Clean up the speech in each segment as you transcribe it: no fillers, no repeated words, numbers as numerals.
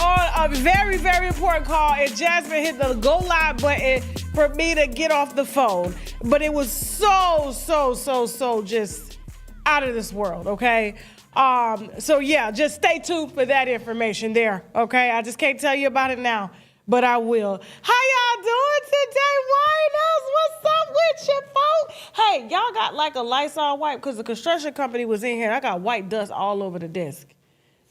on a very, very important call, and Jasmine hit the go live button for me to get off the phone. But it was so just out of this world, okay? So yeah, just stay tuned for that information there, okay? I just can't tell you about it now, but I will. How y'all doing today, Winos? What's up with you, folks? Hey, y'all got like a Lysol wipe, because the construction company was in here. I got white dust all over the desk.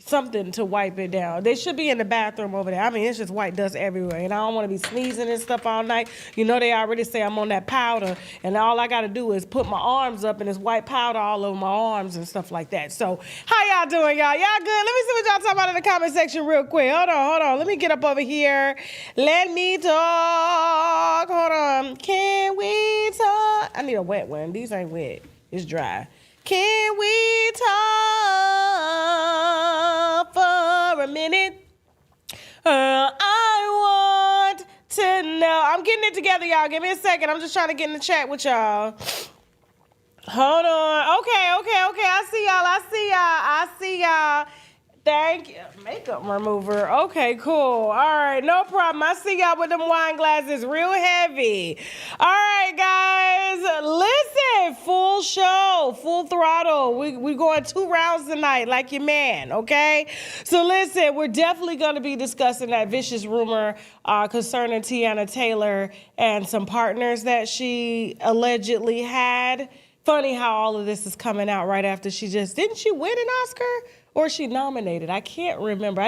Something to wipe it down. They should be in the bathroom over there. I mean, it's just white dust everywhere, and I don't want to be sneezing and stuff all night. You know, they already say I'm on that powder, and all I got to do is put my arms up, and it's white powder all over my arms and stuff like that. So, how y'all doing, y'all? Y'all good? Let me see what y'all talking about in the comment section real quick. Hold on. Let me get up over here. Let me talk. Hold on. Can we talk? I need a wet one. These ain't wet. It's dry. Can we talk for a minute? I want to know. I'm getting it together, y'all. Give me a second. I'm just trying to get in the chat with y'all. Hold on. Okay. I see y'all. Thank you. Makeup remover. Okay, cool. All right, no problem. I see y'all with them wine glasses real heavy. All right, guys. Listen, full show, full throttle. We going 2 rounds tonight like your man, okay? So listen, we're definitely going to be discussing that vicious rumor concerning Teyana Taylor and some partners that she allegedly had. Funny how all of this is coming out right after didn't she win an Oscar? Or she nominated? I can't remember.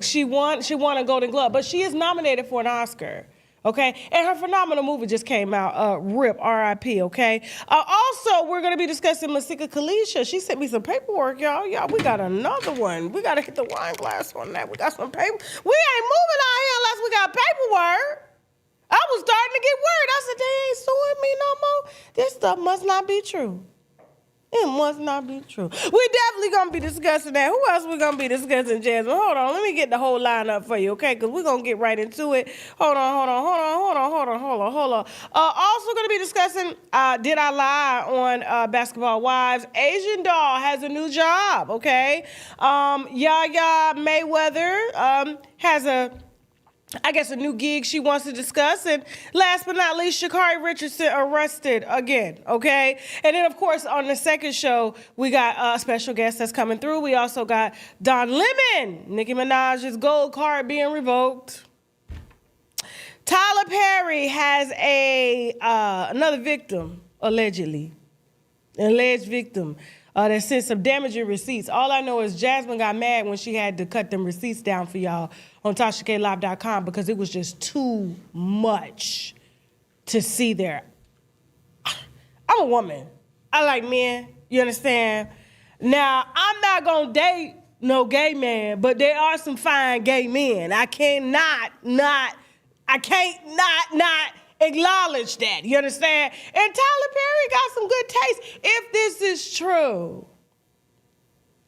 She won a Golden Globe, but she is nominated for an Oscar, okay? And her phenomenal movie just came out, RIP, R.I.P., okay? Also, we're going to be discussing Masika Kalisha. She sent me some paperwork, y'all. We got another one. We got to get the wine glass on that. We got some paper. We ain't moving out here unless we got paperwork. I was starting to get worried. I said, they ain't suing me no more. This stuff must not be true. It must not be true. We definitely going to be discussing that. Who else we going to be discussing, Jasmine? Hold on. Let me get the whole lineup for you, okay? Because we're going to get right into it. Hold on. Also going to be discussing, did I lie on Basketball Wives? Asian Doll has a new job, okay? Yaya Mayweather has a new gig she wants to discuss. And last but not least, Sha'Carri Richardson arrested again, okay? And then, of course, on the second show, we got a special guest that's coming through. We also got Don Lemon, Nicki Minaj's gold card being revoked. Tyler Perry has another victim, alleged victim. That sent some damaging receipts. All I know is Jasmine got mad when she had to cut them receipts down for y'all on TashaKLive.com because it was just too much to see there. I'm a woman. I like men. You understand? Now, I'm not going to date no gay man, but there are some fine gay men. I can't not acknowledge that. You understand? And Tyler Perry got some good taste if this is true.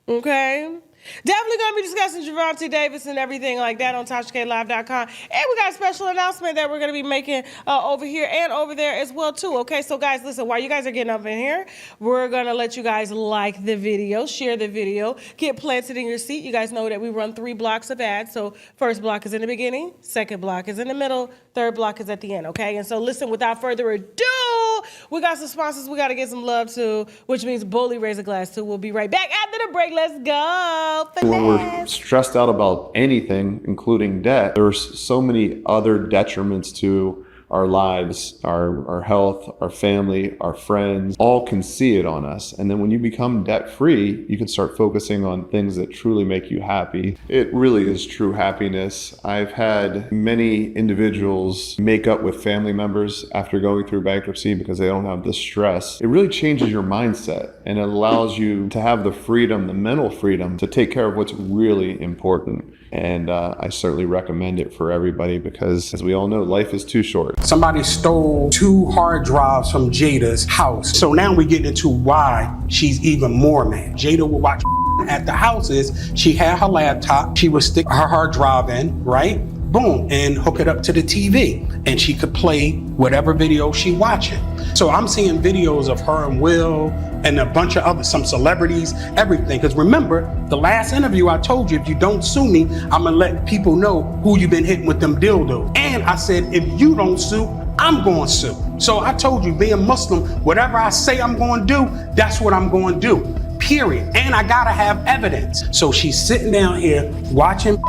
Okay? Definitely going to be discussing Javante Davis and everything like that on TashaKLive.com. And we got a special announcement that we're going to be making over here and over there as well, too. Okay, so guys, listen, while you guys are getting up in here, we're going to let you guys like the video, share the video, get planted in your seat. You guys know that we run 3 blocks of ads. So first block is in the beginning, second block is in the middle, third block is at the end, okay? And so listen, without further ado, we got some sponsors we got to get some love to, which means Bully Raise a Glass to. We'll be right back after the break. Let's go. When we're stressed out about anything, including debt, there's so many other detriments to our lives, our health, our family, our friends, all can see it on us. And then when you become debt-free, you can start focusing on things that truly make you happy. It really is true happiness. I've had many individuals make up with family members after going through bankruptcy because they don't have the stress. It really changes your mindset and it allows you to have the freedom, the mental freedom to take care of what's really important. And I certainly recommend it for everybody because, as we all know, life is too short. Somebody stole 2 hard drives from Jada's house. So now we get into why she's even more mad. Jada would watch at the houses. She had her laptop. She would stick her hard drive in, right? Boom, and hook it up to the TV. And she could play whatever video she watching. So I'm seeing videos of her and Will and a bunch of other, some celebrities, everything. Because remember, the last interview I told you, if you don't sue me, I'm gonna let people know who you've been hitting with them dildos. And I said, if you don't sue, I'm going to sue. So I told you, being Muslim, whatever I say I'm going to do, that's what I'm going to do, period. And I gotta have evidence. So she's sitting down here watching,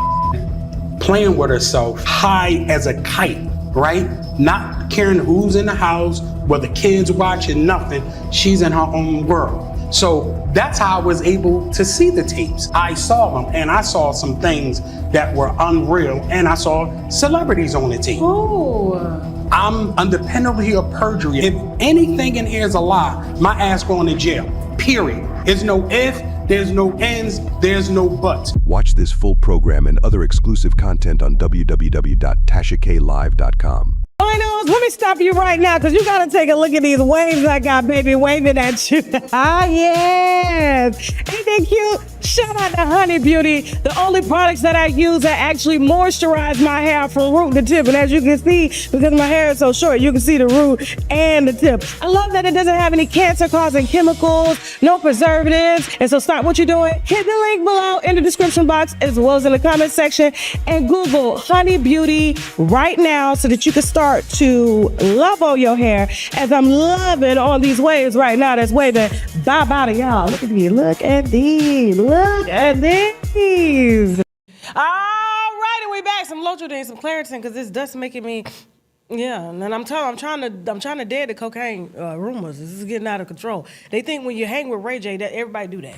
playing with herself, high as a kite, right? Not caring who's in the house, whether kids watching, nothing. She's in her own world. So that's how I was able to see the tapes. I saw them, and I saw some things that were unreal, and I saw celebrities on the tape. Ooh. I'm under penalty of perjury. If anything in here is a lie, my ass going to jail, period. There's no if, there's no ends, there's no buts. Watch this full program and other exclusive content on www.TashaKLive.com. Let me stop you right now, because you got to take a look at these waves I got, baby, waving at you. Ah, yes. Ain't they cute? Shout out to Honey Beauty. The only products that I use that actually moisturize my hair from root to tip. And as you can see, because my hair is so short, you can see the root and the tip. I love that it doesn't have any cancer-causing chemicals, no preservatives. And so stop what you're doing. Hit the link below in the description box, as well as in the comment section, and Google Honey Beauty right now so that you can start to love on your hair, as I'm loving all these waves right now that's waving bye-bye to y'all. Look at these. Look at these. Look at these. All right, and we back. Some Lotriel and some Claritin, because this dust making me, yeah. And I'm trying to dead the cocaine rumors. This is getting out of control. They think when you hang with Ray J that everybody do that.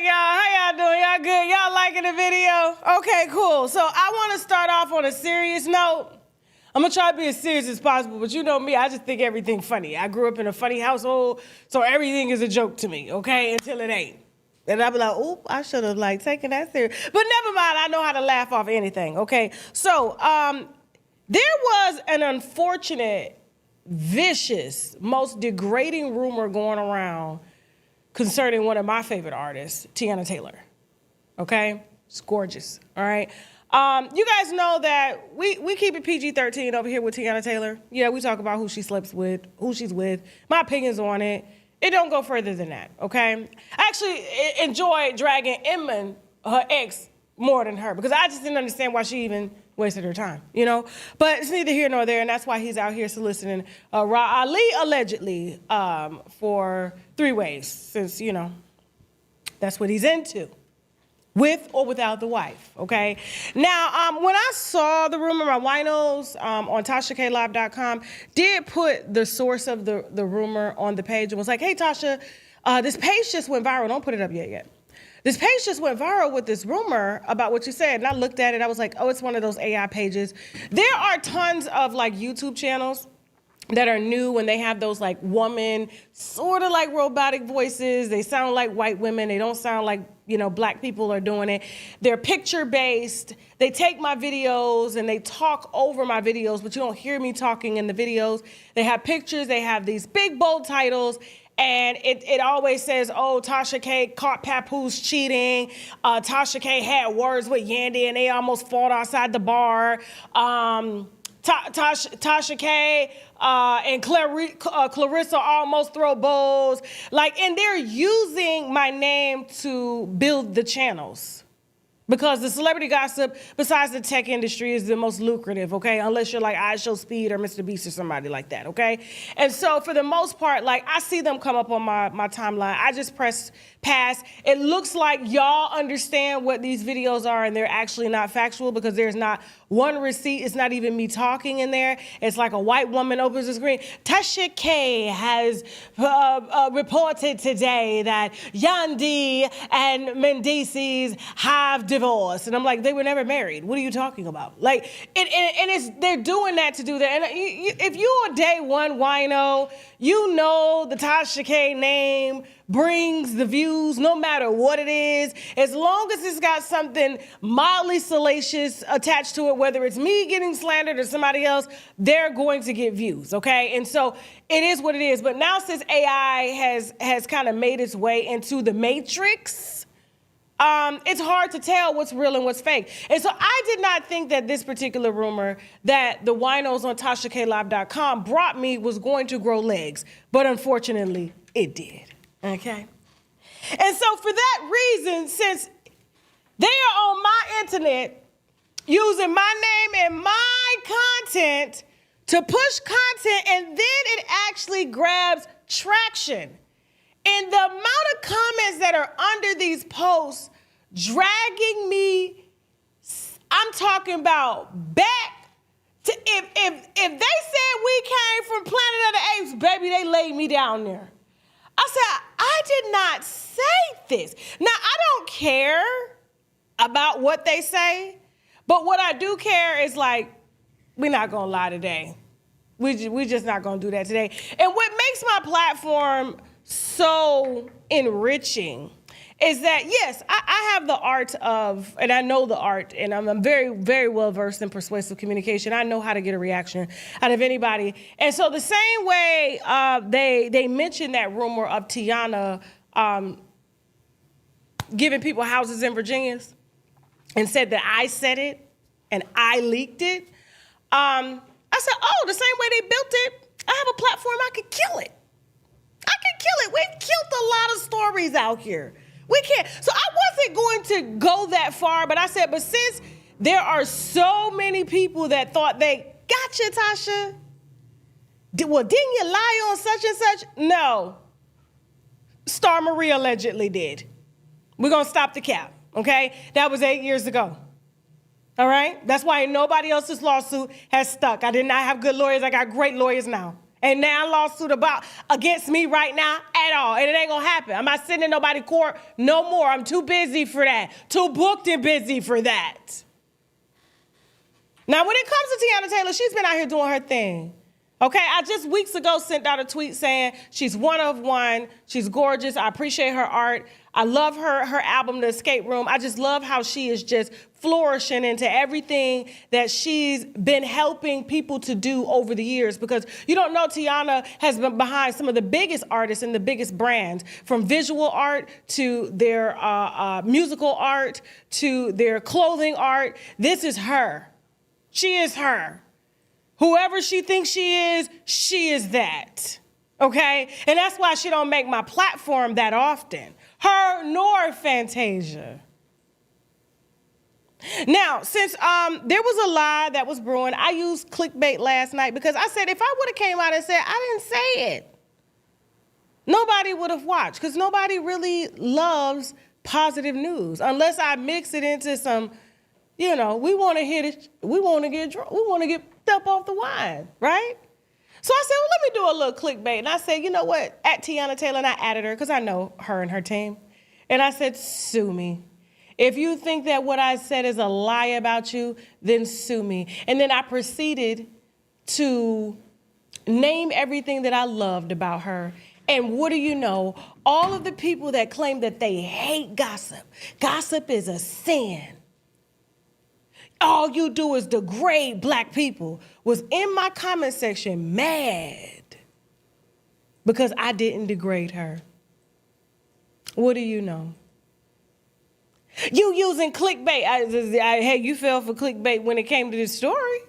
How y'all doing? Y'all good? Y'all liking the video? Okay, cool. So I want to start off on a serious note. I'm going to try to be as serious as possible, but you know me, I just think everything funny. I grew up in a funny household, so everything is a joke to me, okay, until it ain't. And I'll be like, oop, I should have taken that serious. But never mind, I know how to laugh off anything, okay? So there was an unfortunate, vicious, most degrading rumor going around concerning one of my favorite artists, Teyana Taylor. Okay? It's gorgeous. All right? You guys know that we keep it PG-13 over here with Teyana Taylor. Yeah, we talk about who she sleeps with, who she's with, my opinions on it. It don't go further than that, okay? I actually enjoy dragging Emma, her ex, more than her, because I just didn't understand why she even wasted her time, you know? But it's neither here nor there, and that's why he's out here soliciting Ra Ali, allegedly, for 3 ways, since, you know, that's what he's into, with or without the wife, okay? Now, when I saw the rumor, my winos on TashaKLive.com did put the source of the rumor on the page and was like, hey, Tasha, this page just went viral. Don't put it up yet. This page just went viral with this rumor about what you said. And I looked at it. I was like, oh, it's one of those AI pages. There are tons of like YouTube channels that are new and they have those like woman, sort of like robotic voices. They sound like white women. They don't sound like, you know, black people are doing it. They're picture based. They take my videos and they talk over my videos, but you don't hear me talking in the videos. They have pictures. They have these big bold titles. And it always says, oh, Tasha K caught Papoose cheating. Tasha K had words with Yandy and they almost fought outside the bar. Tasha K and Clarissa almost throw bowls. Like, and they're using my name to build the channels. Because the celebrity gossip, besides the tech industry, is the most lucrative, okay? Unless you're like I Show Speed or Mr. Beast or somebody like that, okay? And so for the most part, like I see them come up on my timeline. I just press pass. It looks like y'all understand what these videos are and they're actually not factual because there's not one receipt. It's not even me talking in there. It's like a white woman opens the screen. Tasha K has reported today that Yandy and Mendices have divorced. And I'm like, they were never married. What are you talking about? Like, they're doing that to do that. And if you're a day one wino, you know the Tasha K name brings the views no matter what it is. As long as it's got something mildly salacious attached to it, whether it's me getting slandered or somebody else, they're going to get views, okay? And so it is what it is. But now since AI has kind of made its way into the matrix, it's hard to tell what's real and what's fake. And so I did not think that this particular rumor that the winos on TashaKLive.com brought me was going to grow legs. But unfortunately, it did. Okay? And so for that reason, since they are on my internet using my name and my content to push content, and then it actually grabs traction. And the amount of comments that are under these posts dragging me, I'm talking about back to, if they said we came from Planet of the Apes, baby, they laid me down there. I said, I did not say this. Now, I don't care about what they say, but what I do care is like, we're not gonna lie today. We just not gonna do that today. And what makes my platform so enriching is that, yes, I have the art of, and I know the art, and I'm very, very well versed in persuasive communication. I know how to get a reaction out of anybody. And so the same way they mentioned that rumor of Teyana giving people houses in Virginia and said that I said it and I leaked it, I said, oh, the same way they built it, I have a platform, I could kill it. I can kill it. We've killed a lot of stories out here. We can't. So I wasn't going to go that far, but I said, but since there are so many people that thought they got you, Tasha, well, didn't you lie on such and such? No. Star Marie allegedly did. We're going to stop the cap, okay? That was 8 years ago. All right? That's why nobody else's lawsuit has stuck. I did not have good lawyers. I got great lawyers now. Ain't now a lawsuit against me right now at all. And it ain't gonna happen. I'm not sitting in nobody's court no more. I'm too busy for that. Too booked and busy for that. Now, when it comes to Teyana Taylor, she's been out here doing her thing. Okay, I just weeks ago sent out a tweet saying she's one of one. She's gorgeous. I appreciate her art. I love her album, The Escape Room. I just love how she is just flourishing into everything that she's been helping people to do over the years. Because you don't know, Teyana has been behind some of the biggest artists and the biggest brands, from visual art to their musical art to their clothing art. This is her. She is her. Whoever she thinks she is that, okay? And that's why she don't make my platform that often. Her nor Fantasia. Now, since there was a lie that was brewing, I used clickbait last night because I said if I would have came out and said I didn't say it, nobody would have watched, because nobody really loves positive news unless I mix it into some, we want to hit it, we want to get drunk, we want to get up off the wine, right? So I said, well, let me do a little clickbait. And I said, you know what? At Teyana Taylor, and I added her because I know her and her team. And I said, sue me. If you think that what I said is a lie about you, then sue me. And then I proceeded to name everything that I loved about her. And what do you know? All of the people that claim that they hate gossip. Gossip is a sin. All you do is degrade black people, was in my comment section mad because I didn't degrade her. What do you know? You using clickbait. Hey, you fell for clickbait when it came to this story.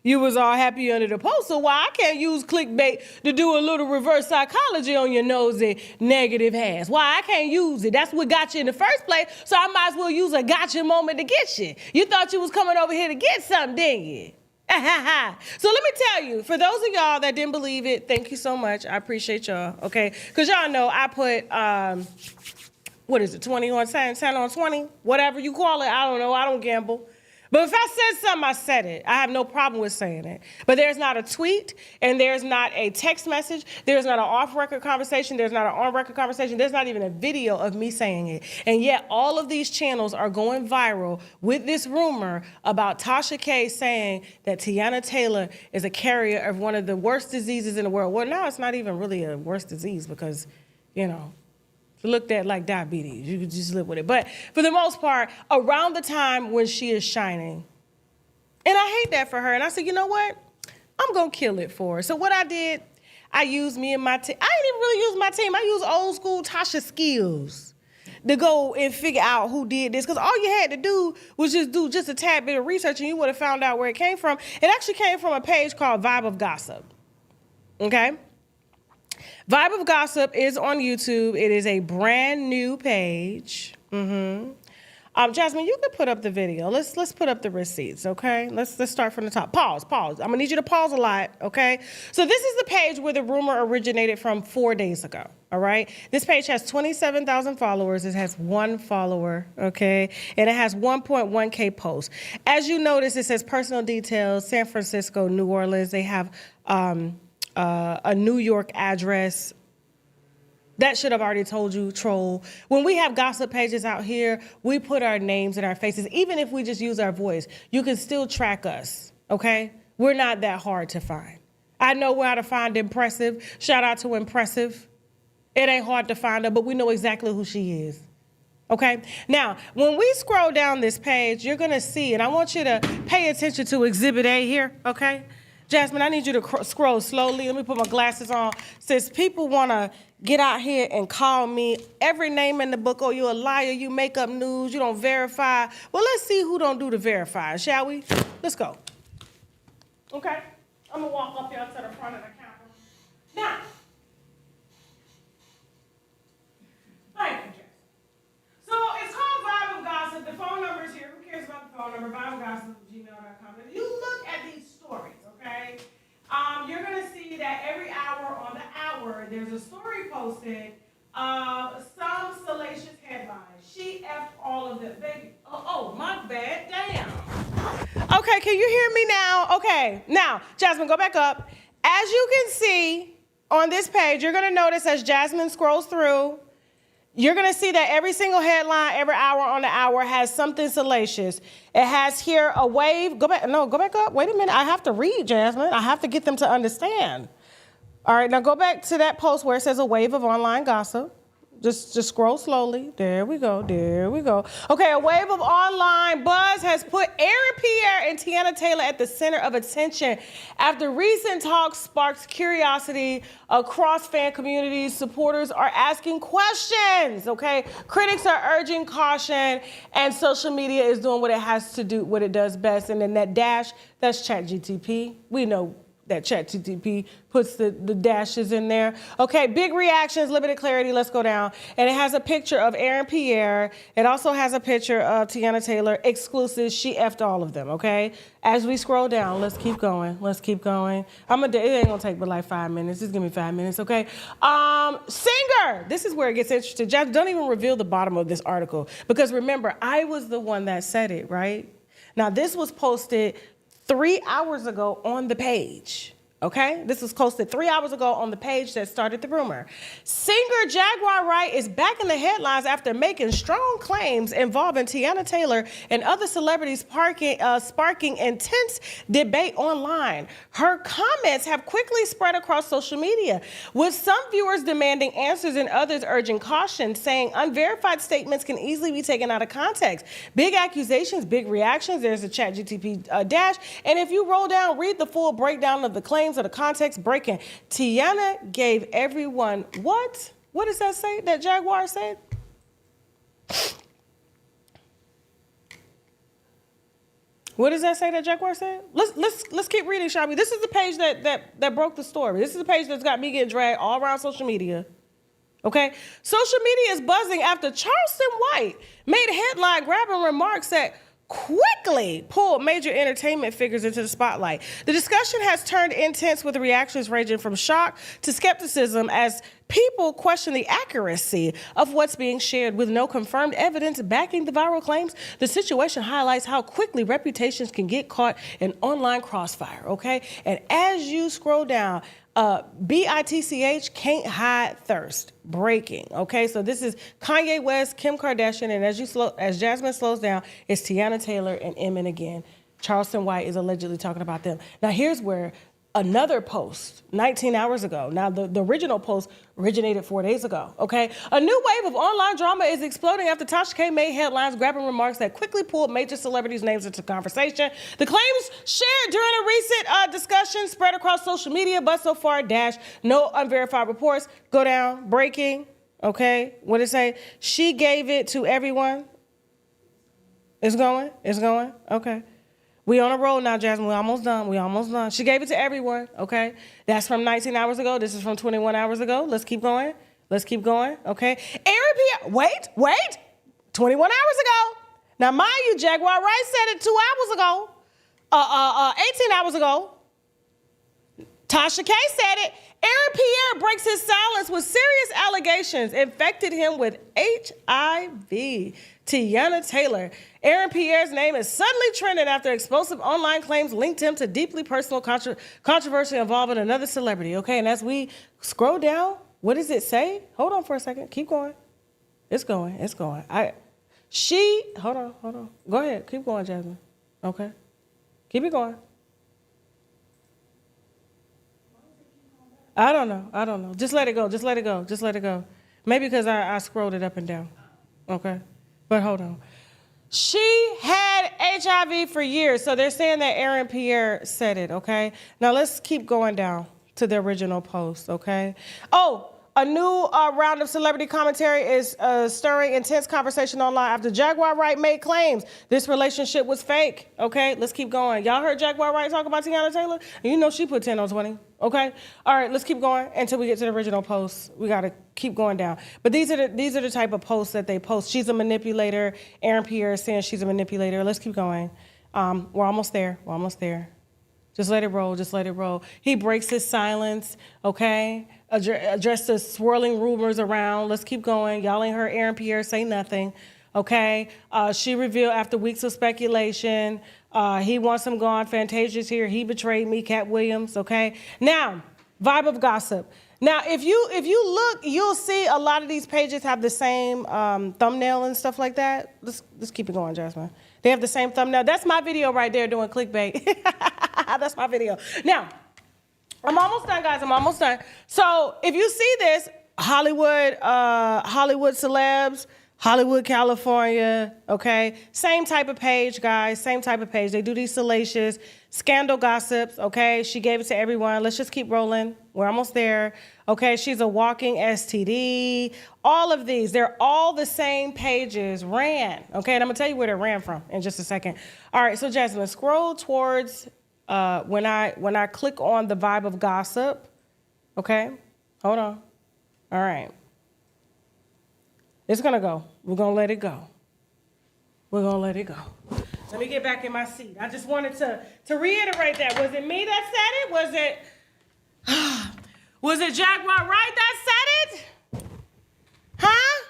You was all happy under the post, so why I can't use clickbait to do a little reverse psychology on your nosy negative ass? Why I can't use it? That's what got you in the first place, so I might as well use a gotcha moment to get you. You thought you was coming over here to get something, didn't you? So let me tell you, for those of y'all that didn't believe it, thank you so much. I appreciate y'all, okay? Because y'all know I put, 20 on 10, 10 on 20? Whatever you call it, I don't know, I don't gamble. But if I said something, I said it. I have no problem with saying it. But there's not a tweet, and there's not a text message, there's not an off-record conversation, there's not an on-record conversation, there's not even a video of me saying it. And yet all of these channels are going viral with this rumor about Tasha K saying that Teyana Taylor is a carrier of one of the worst diseases in the world. Well, now it's not even really a worst disease because, looked at like diabetes. You could just live with it. But for the most part, around the time when she is shining. And I hate that for her. And I said, you know what? I'm going to kill it for her. So what I did, I used me and my team. I didn't even really use my team. I used old school Tasha skills. to go and figure out who did this, because all you had to do was just do just a tad bit of research and you would have found out where it came from. It actually came from a page called Vibe of Gossip. Okay? Vibe of Gossip is on YouTube. It is a brand new page. Jasmine, you can put up the video. Let's put up the receipts, okay? Let's start from the top. Pause. I'm gonna need you to pause a lot, okay? So this is the page where the rumor originated from 4 days ago, all right? This page has 27,000 followers. It has 1 follower, okay? And it has 1.1K posts. As you notice, it says personal details, San Francisco, New Orleans. They have a New York address. That should have already told you, troll. When we have gossip pages out here, we put our names and our faces. Even if we just use our voice, you can still track us, okay? We're not that hard to find. I know how to find Impressive. Shout out to Impressive. It ain't hard to find her, but we know exactly who she is, okay? Now, when we scroll down this page, you're gonna see, and I want you to pay attention to Exhibit A here, okay? Jasmine, I need you to scroll slowly. Let me put my glasses on. Since people want to get out here and call me every name in the book, oh, you're a liar, you make up news, you don't verify. Well, let's see who don't do the verifying, shall we? Let's go. Okay? I'm going to walk up here to the front of the camera. Now, thank you, Jasmine. So it's called Vibe of Gossip. The phone number is here. Who cares about the phone number? vibeofgossip@gmail.com. If you look at these stories, okay, you're going to see that every hour on the hour, there's a story posted of some salacious headline. She effed all of them. Baby, oh, my bad, damn. Okay, can you hear me now? Okay, now, Jasmine, go back up. As you can see on this page, you're going to notice as Jasmine scrolls through, you're going to see that every single headline, every hour on the hour has something salacious. It has here a wave. Go back up. Wait a minute. I have to read, Jasmine. I have to get them to understand. All right, now go back to that post where it says a wave of online gossip. Just scroll slowly. There we go. Okay, a wave of online buzz has put Aaron Pierre and Teyana Taylor at the center of attention after recent talks sparked curiosity across fan communities. Supporters are asking questions, okay? Critics are urging caution, and social media is doing what it has to do, what it does best. And then that dash, that's ChatGTP. We know that ChatGTP puts the dashes in there. Okay, big reactions, limited clarity, let's go down. And it has a picture of Aaron Pierre. It also has a picture of Teyana Taylor, exclusive, she effed all of them, okay? As we scroll down, let's keep going. It ain't gonna take but like 5 minutes, just give me 5 minutes, okay? Singer, this is where it gets interesting. Just don't even reveal the bottom of this article, because remember, I was the one that said it, right? Now, this was posted 3 hours ago on the page, okay? This was posted 3 hours ago on the page that started the rumor. Singer Jaguar Wright is back in the headlines after making strong claims involving Teyana Taylor and other celebrities sparking intense debate online. Her comments have quickly spread across social media, with some viewers demanding answers and others urging caution, saying unverified statements can easily be taken out of context. Big accusations, big reactions. There's a ChatGTP dash. And if you roll down, read the full breakdown of the claims of the context breaking. Teyana gave everyone what? What does that say that Jaguar said? What does that say that Jaguar said? Let's keep reading, shall we? This is the page that broke the story. This is the page that's got me getting dragged all around social media. Okay? Social media is buzzing after Charleston White made a headline grabbing remarks that quickly pulled major entertainment figures into the spotlight. The discussion has turned intense, with reactions ranging from shock to skepticism as people question the accuracy of what's being shared. With no confirmed evidence backing the viral claims, the situation highlights how quickly reputations can get caught in online crossfire, okay? And as you scroll down, BITCH can't hide thirst. Breaking. Okay, so this is Kanye West, Kim Kardashian, and as Jasmine slows down, it's Teyana Taylor and Emin again. Charleston White is allegedly talking about them. Now here's where another post 19 hours ago. Now, the original post originated 4 days ago, okay? A new wave of online drama is exploding after Tasha K made headlines grabbing remarks that quickly pulled major celebrities' names into conversation. The claims shared during a recent discussion spread across social media, but so far, no unverified reports. Go down, breaking. Okay, what did it say? She gave it to everyone. It's going? It's going? Okay. We on a roll now, Jasmine. We almost done. We almost done. She gave it to everyone, okay? That's from 19 hours ago. This is from 21 hours ago. Let's keep going. Let's keep going, okay? Aaron Pierre, wait. 21 hours ago. Now, mind you, Jaguar Wright said it 2 hours ago. 18 hours ago. Tasha K said it. Aaron Pierre breaks his silence with serious allegations, infected him with HIV. Teyana Taylor. Aaron Pierre's name is suddenly trending after explosive online claims linked him to deeply personal controversy involving another celebrity. Okay, and as we scroll down, what does it say? Hold on for a second. Keep going. It's going. It's going. Hold on. Go ahead. Keep going, Jasmine. Okay. Keep it going. I don't know. Just let it go. Maybe because I scrolled it up and down. Okay. But hold on. She had HIV for years, so they're saying that Aaron Pierre said it, okay? Now let's keep going down to the original post, okay? Oh, a new round of celebrity commentary is stirring intense conversation online after Jaguar Wright made claims this relationship was fake, okay? Let's keep going. Y'all heard Jaguar Wright talk about Teyana Taylor? You know she put 10 on 20, okay? All right, let's keep going until we get to the original post. We got to keep going down. But these are the type of posts that they post. She's a manipulator. Aaron Pierre is saying she's a manipulator. Let's keep going. We're almost there. Just let it roll. He breaks his silence, okay? Address the swirling rumors around. Let's keep going. Y'all ain't heard Aaron Pierre say nothing, okay? She revealed after weeks of speculation, he wants him gone. Fantasia's here. He betrayed me, Cat Williams, okay? Now, vibe of gossip. Now, if you look, you'll see a lot of these pages have the same thumbnail and stuff like that. Let's keep it going, Jasmine. They have the same thumbnail. That's my video right there doing clickbait. That's my video. Now, I'm almost done, guys. I'm almost done. So if you see this, Hollywood celebs, Hollywood, California, okay? Same type of page, guys. Same type of page. They do these salacious scandal gossips, okay? She gave it to everyone. Let's just keep rolling. We're almost there. Okay, she's a walking STD. All of these, they're all the same pages ran, okay? And I'm gonna tell you where they ran from in just a second. All right, so Jasmine, scroll towards when I click on the vibe of gossip, okay? Hold on. All right. It's gonna go. We're gonna let it go. Let me get back in my seat. I just wanted to reiterate that. Was it me that said it? Was it Jaguar Wright that said it? Huh?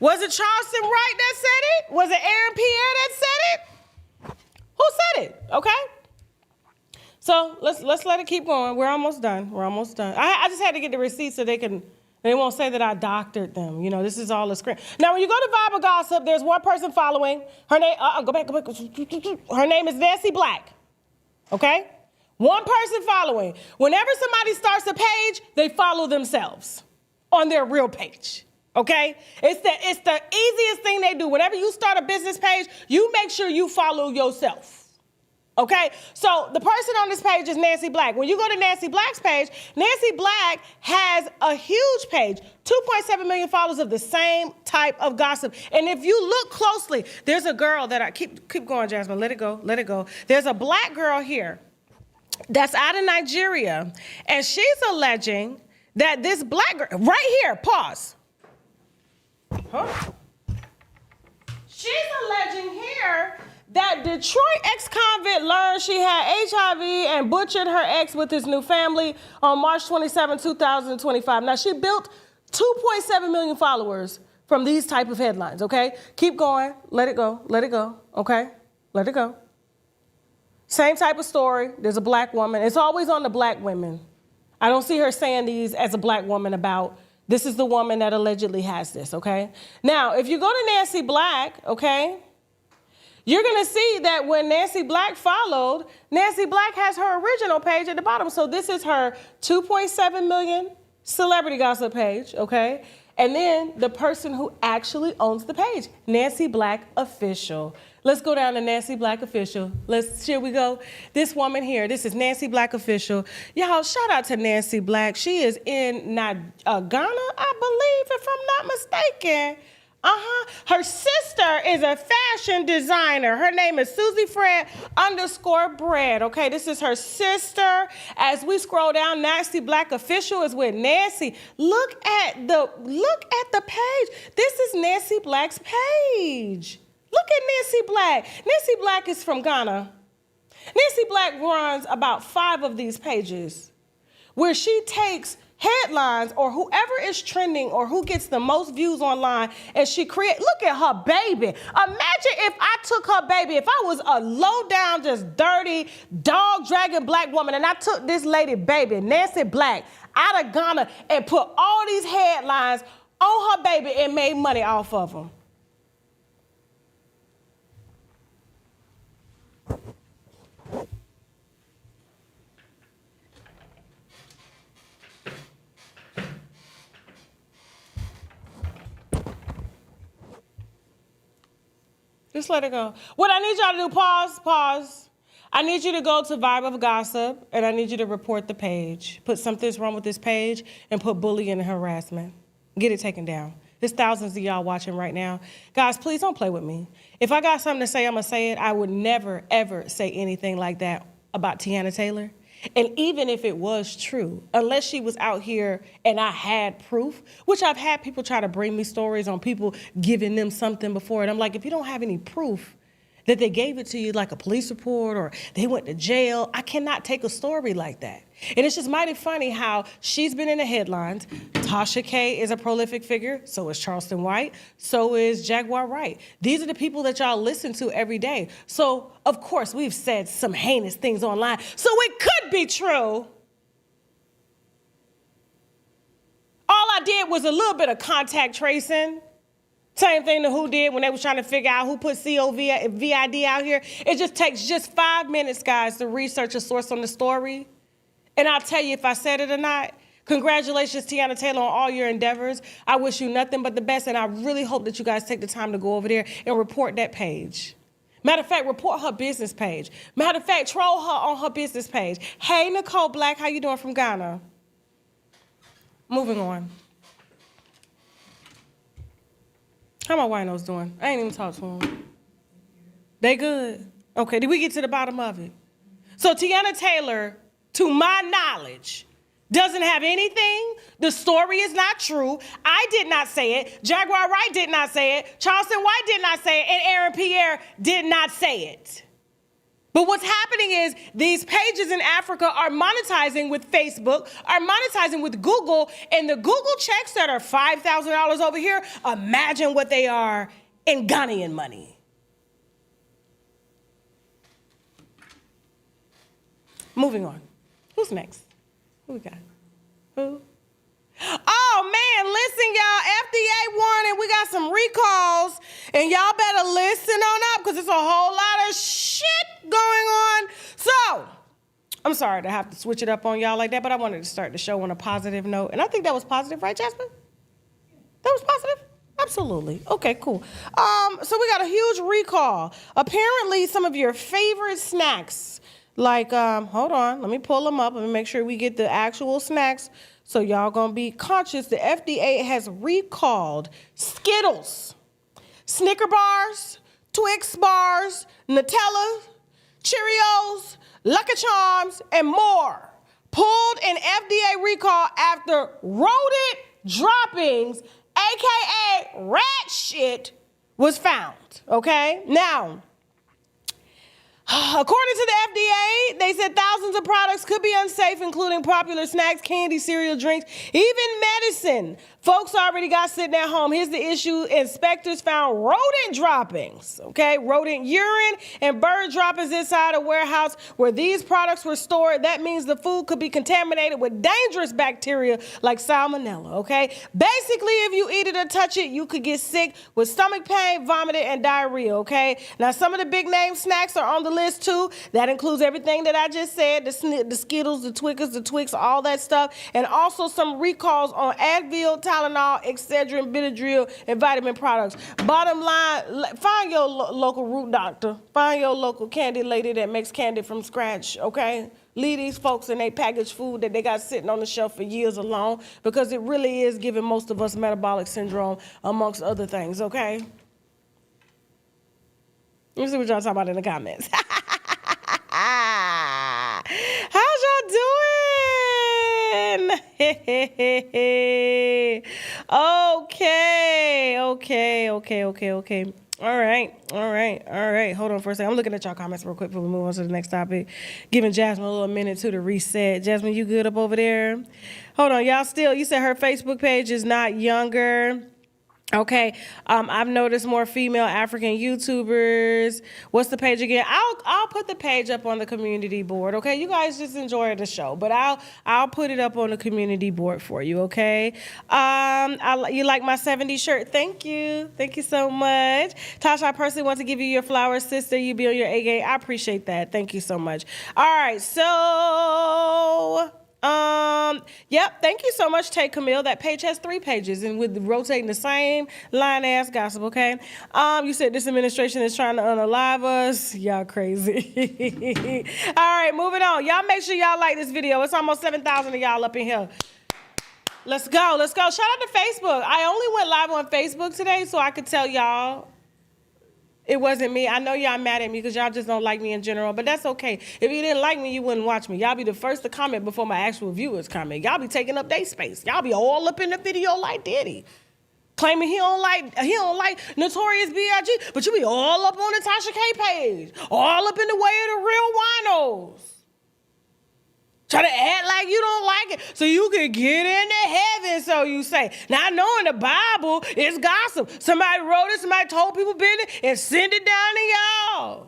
Was it Charleston Wright that said it? Was it Aaron Pierre that said it? Who said it? Okay. So let's let it keep going. We're almost done. I just had to get the receipts so they won't say that I doctored them. You know, this is all a script. Now, when you go to Vibe of Gossip, there's one person following. Her name, go back. Her name is Nancy Black. Okay? One person following. Whenever somebody starts a page, they follow themselves on their real page. Okay? It's the easiest thing they do. Whenever you start a business page, you make sure you follow yourself. Okay, so the person on this page is Nancy Black. When you go to Nancy Black's page, Nancy Black has a huge page, 2.7 million followers of the same type of gossip. And if you look closely, there's a girl that I keep going, Jasmine. Let it go. There's a black girl here that's out of Nigeria, and she's alleging that this black girl, right here, pause. Huh? She's alleging here that Detroit ex-convict learned she had HIV and butchered her ex with his new family on March 27, 2025. Now, she built 2.7 million followers from these type of headlines, okay? Keep going. Let it go, okay? Let it go. Same type of story. There's a black woman. It's always on the black women. I don't see her saying these as a black woman about this is the woman that allegedly has this, okay? Now, if you go to Nancy Black, okay, you're going to see that when Nancy Black followed, Nancy Black has her original page at the bottom. So this is her 2.7 million celebrity gossip page, okay? And then the person who actually owns the page, Nancy Black Official. Let's go down to Nancy Black Official. Here we go. This woman here, this is Nancy Black Official. Y'all, shout out to Nancy Black. She is in Ghana, I believe, if I'm not mistaken. Her sister is a fashion designer. Her name is Susie Fred _Bread. Okay, this is her sister. As we scroll down, Nancy Black Official is with Nancy. Look at the page. This is Nancy Black's page. Look at Nancy Black. Nancy Black is from Ghana. Nancy Black runs about 5 of these pages where she takes headlines or whoever is trending or who gets the most views online and she look at her baby. Imagine if I took her baby, if I was a low down, just dirty, dog dragging black woman and I took this lady baby, Nancy Black, out of Ghana and put all these headlines on her baby and made money off of them. Just let it go. What I need y'all to do, pause. I need you to go to Vibe of Gossip, and I need you to report the page. Put something's wrong with this page, and put bullying and harassment. Get it taken down. There's thousands of y'all watching right now. Guys, please don't play with me. If I got something to say, I'm going to say it. I would never, ever say anything like that about Teyana Taylor. And even if it was true, unless she was out here and I had proof, which I've had people try to bring me stories on people giving them something before. And I'm like, if you don't have any proof that they gave it to you, like a police report or they went to jail, I cannot take a story like that. And it's just mighty funny how she's been in the headlines. Tasha K is a prolific figure. So is Charleston White. So is Jaguar Wright. These are the people that y'all listen to every day. So, of course, we've said some heinous things online. So it could be true. All I did was a little bit of contact tracing. Same thing that who did when they was trying to figure out who put COVID out here. It just takes just 5 minutes, guys, to research a source on the story. And I'll tell you if I said it or not. Congratulations, Teyana Taylor, on all your endeavors. I wish you nothing but the best, and I really hope that you guys take the time to go over there and report that page. Matter of fact, report her business page. Matter of fact, troll her on her business page. Hey, Nicole Black, how you doing from Ghana? Moving on. How my winos doing? I ain't even talked to them. They good? Okay, did we get to the bottom of it? So Teyana Taylor, to my knowledge, doesn't have anything. The story is not true. I did not say it. Jaguar Wright did not say it. Charleston White did not say it. And Aaron Pierre did not say it. But what's happening is these pages in Africa are monetizing with Facebook, are monetizing with Google, and the Google checks that are $5,000 over here, imagine what they are in Ghanaian money. Moving on. Who's next? Who we got? Who? Oh, man, listen, y'all. FDA warning. We got some recalls, and y'all better listen on up because there's a whole lot of shit going on. So, I'm sorry to have to switch it up on y'all like that, but I wanted to start the show on a positive note, and I think that was positive, right, Jasmine? That was positive? Absolutely. Okay, cool. So we got a huge recall. Apparently, some of your favorite snacks, like, hold on, let me pull them up. Let me make sure we get the actual snacks. So y'all gonna be conscious. The FDA has recalled Skittles, Snicker bars, Twix bars, Nutella, Cheerios, Lucky Charms, and more. Pulled an FDA recall after rodent droppings, AKA rat shit, was found, okay? Now, according to the FDA, they said thousands of products could be unsafe, including popular snacks, candy, cereal, drinks, even medicine. Folks already got sitting at home. Here's the issue. Inspectors found rodent droppings, okay? Rodent urine and bird droppings inside a warehouse where these products were stored. That means the food could be contaminated with dangerous bacteria like salmonella, okay? Basically, if you eat it or touch it, you could get sick with stomach pain, vomiting, and diarrhea, okay? Now, some of the big name snacks are on the list. list too. That includes everything that I just said, the Skittles, the Twickers, the Twix, all that stuff. And also some recalls on Advil, Tylenol, Excedrin, Benadryl, and vitamin products. Bottom line, find your local root doctor. Find your local candy lady that makes candy from scratch, okay? Leave these folks in their packaged food that they got sitting on the shelf for years alone, because it really is giving most of us metabolic syndrome, amongst other things, okay? Let me see what y'all talking about in the comments. How's y'all doing? Okay. All right. Hold on for a second. I'm looking at y'all comments real quick before we move on to the next topic. Giving Jasmine a little minute to reset. Jasmine, you good up over there? Hold on, y'all still, you said her Facebook page is not younger. Okay, I've noticed more female African YouTubers. What's the page again? I'll put the page up on the community board. Okay, you guys just enjoy the show, but I'll put it up on the community board for you. Okay, you like my 70s shirt? Thank you so much, Tasha. I personally want to give you your flowers, sister. You be on your A game. I appreciate that. Thank you so much. All right, so. Yep, thank you so much, Tay Camille. That page has 3 pages and with rotating the same line ass gossip, okay? You said this administration is trying to unalive us. Y'all crazy. All right, moving on. Y'all make sure y'all like this video. It's almost 7,000 of y'all up in here. Let's go. Shout out to Facebook. I only went live on Facebook today so I could tell y'all it wasn't me. I know y'all mad at me because y'all just don't like me in general, but that's okay. If you didn't like me, you wouldn't watch me. Y'all be the first to comment before my actual viewers comment. Y'all be taking up their space. Y'all be all up in the video like Diddy. Claiming he don't like Notorious B.I.G., but you be all up on the Tasha K page. All up in the way of the real winos. Try to act like you don't like it so you can get into heaven, so you say. Now, I know in the Bible, it's gossip. Somebody wrote it, somebody told people business, and send it down to y'all.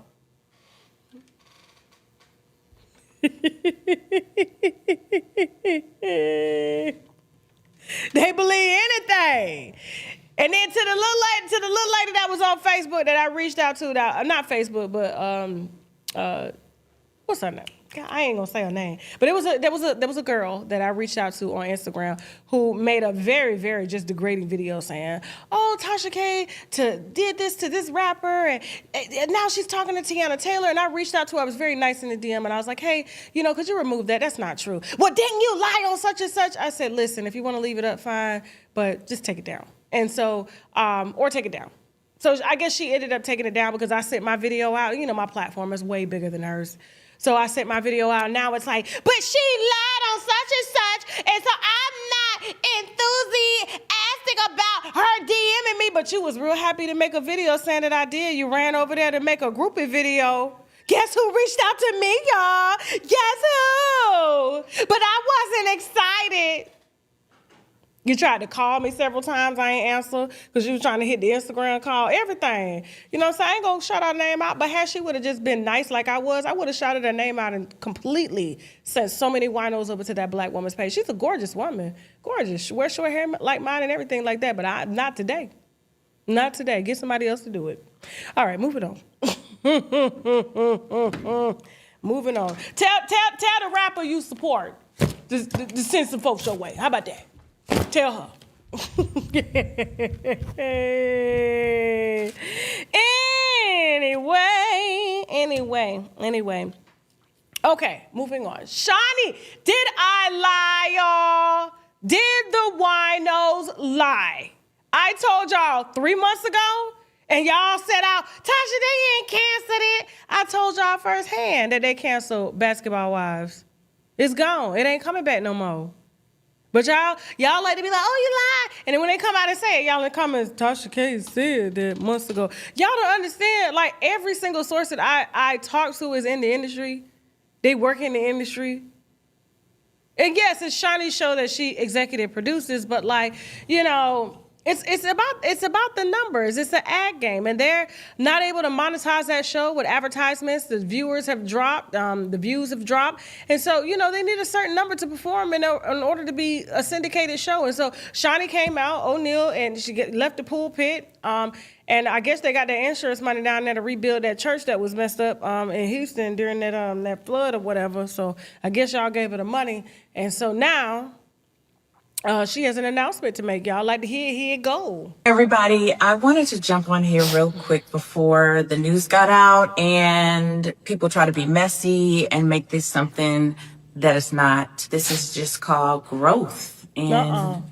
They believe anything. And then to the little lady that was on Facebook that I reached out to, not Facebook, but what's her name? God, I ain't gonna say her name, but there was a girl that I reached out to on Instagram who made a very, very just degrading video saying, "Oh, Tasha K did this to this rapper, and now she's talking to Teyana Taylor." And I reached out to her. I was very nice in the DM, and I was like, "Hey, could you remove that? That's not true." "Well, didn't you lie on such and such?" I said, "Listen, if you want to leave it up, fine, but just take it down." And so, or take it down. So I guess she ended up taking it down because I sent my video out. My platform is way bigger than hers. So I sent my video out, and now it's like, but she lied on such and such, and so I'm not enthusiastic about her DMing me. But you was real happy to make a video saying that I did. You ran over there to make a groupie video. Guess who reached out to me, y'all? Guess who? But I wasn't excited. You tried to call me several times. I ain't answer because you was trying to hit the Instagram call, everything. So I ain't going to shout her name out. But had she would have just been nice like I would have shouted her name out and completely sent so many winos over to that black woman's page. She's a gorgeous woman. Gorgeous. She wears short hair like mine and everything like that. But not today. Not today. Get somebody else to do it. All right, moving on. Moving on. Tell the rapper you support to send some folks your way. How about that? Tell her. Anyway. Okay, moving on. Shawnee, did I lie, y'all? Did the winos lie? I told y'all 3 months ago, and y'all said out, Tasha, they ain't canceled it. I told y'all firsthand that they canceled Basketball Wives. It's gone. It ain't coming back no more. But y'all like to be like, oh, you lied. And then when they come out and say it, y'all in the comments, Tasha K said that months ago. Y'all don't understand, like every single source that I talk to is in the industry. They work in the industry. And yes, it's Shawnee's show that she executive produces, but It's about the numbers. It's an ad game, and they're not able to monetize that show with advertisements. The viewers have dropped, the views have dropped, and so they need a certain number to perform in order to be a syndicated show. And so Sha'Carri came out, O'Neal, and she left the pulpit. And I guess they got their insurance money down there to rebuild that church that was messed up in Houston during that flood or whatever. So I guess y'all gave her the money, and so now. She has an announcement to make. Y'all like to hear it go. Everybody, I wanted to jump on here real quick before the news got out and people try to be messy and make this something that it's not. This is just called growth and,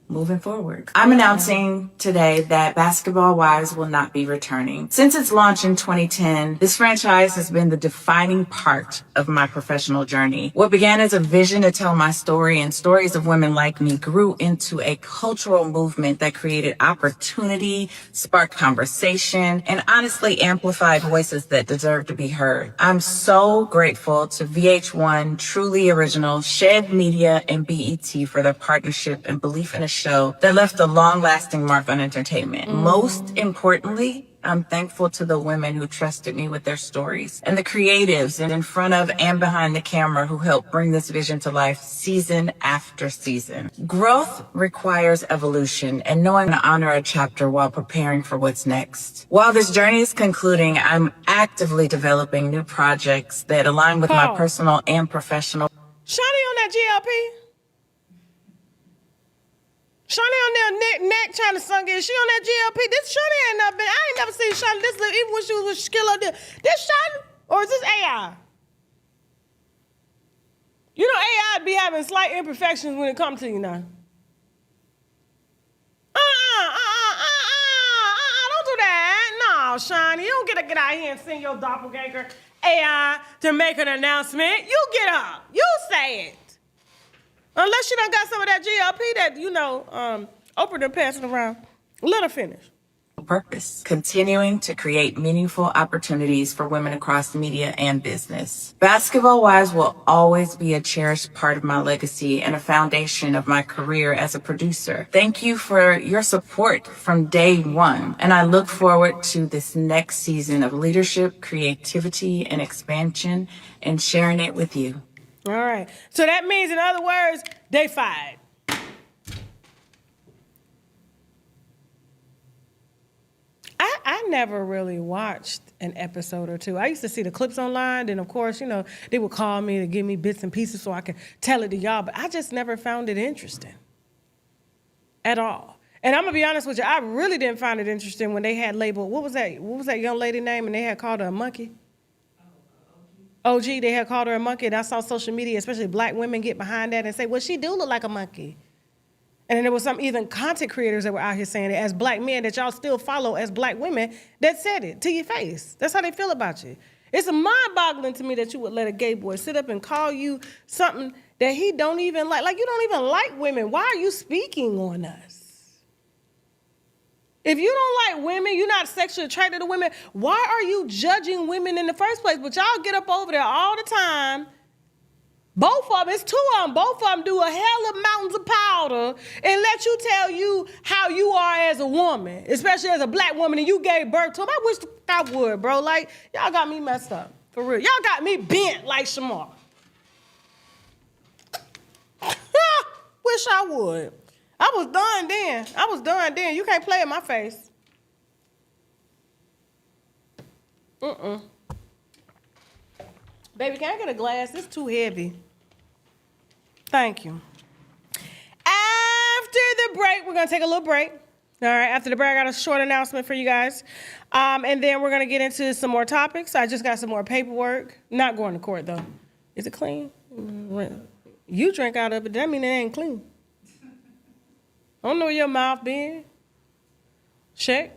moving forward. I'm announcing today that Basketball Wives will not be returning. Since its launch in 2010, this franchise has been the defining part of my professional journey. What began as a vision to tell my story and stories of women like me grew into a cultural movement that created opportunity, sparked conversation, and honestly amplified voices that deserve to be heard. I'm so grateful to VH1, Truly Original, Shed Media, and BET for their partnership and belief in a show that left a long-lasting mark on entertainment. Most importantly, I'm thankful to the women who trusted me with their stories and the creatives in front of and behind the camera who helped bring this vision to life season after season. Growth requires evolution and knowing to honor a chapter while preparing for what's next. While this journey is concluding, I'm actively developing new projects that align with my personal and professional. Shawty on that GLP? Shawty on there neck trying to sunk in. She on that GLP. This Shawty ain't never been. I ain't never seen Shawty this little, even when she was with Shaquille O'Neal. This Shawty, or is this AI? AI be having slight imperfections when it comes to you now. Don't do that. No, Shawty, you don't get out here and send your doppelganger AI to make an announcement. You get up. You say it. Unless you done got some of that GLP that, Oprah done passing around. Let her finish. Purpose, continuing to create meaningful opportunities for women across media and business. Basketball Wives will always be a cherished part of my legacy and a foundation of my career as a producer. Thank you for your support from day one, and I look forward to this next season of leadership, creativity, and expansion, and sharing it with you. All right. So that means, in other words, they fired. I never really watched an episode or two. I used to see the clips online, and of course, they would call me to give me bits and pieces so I could tell it to y'all, but I just never found it interesting at all. And I'm gonna be honest with you, I really didn't find it interesting when they had labeled, what was that young lady name, and they had called her a monkey? OG, they had called her a monkey, and I saw social media, especially black women, get behind that and say, well, she do look like a monkey. And then there was some even content creators that were out here saying it as black men that y'all still follow as black women that said it to your face. That's how they feel about you. It's mind-boggling to me that you would let a gay boy sit up and call you something that he don't even like. Like, you don't even like women. Why are you speaking on us? If you don't like women, you're not sexually attracted to women, why are you judging women in the first place? But y'all get up over there all the time. Both of them, it's two of them. Both of them do a hell of mountains of powder and let you tell you how you are as a woman, especially as a black woman, and you gave birth to them. I wish I would, bro. Like, y'all got me messed up, for real. Y'all got me bent like Shamar. Wish I would. I was done then. You can't play in my face. Baby, can I get a glass? It's too heavy. Thank you. After the break, we're going to take a little break. All right, after the break, I got a short announcement for you guys. And then we're going to get into some more topics. I just got some more paperwork. Not going to court, though. Is it clean? You drink out of it. That mean it ain't clean. I don't know where your mouth been. Check.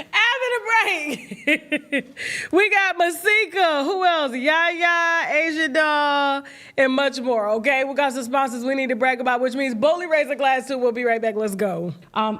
After the break, we got Masika, who else? Yaya, Asia Doll, and much more, okay? We got some sponsors we need to brag about, which means boldly raise a glass to. We'll be right back. Let's go.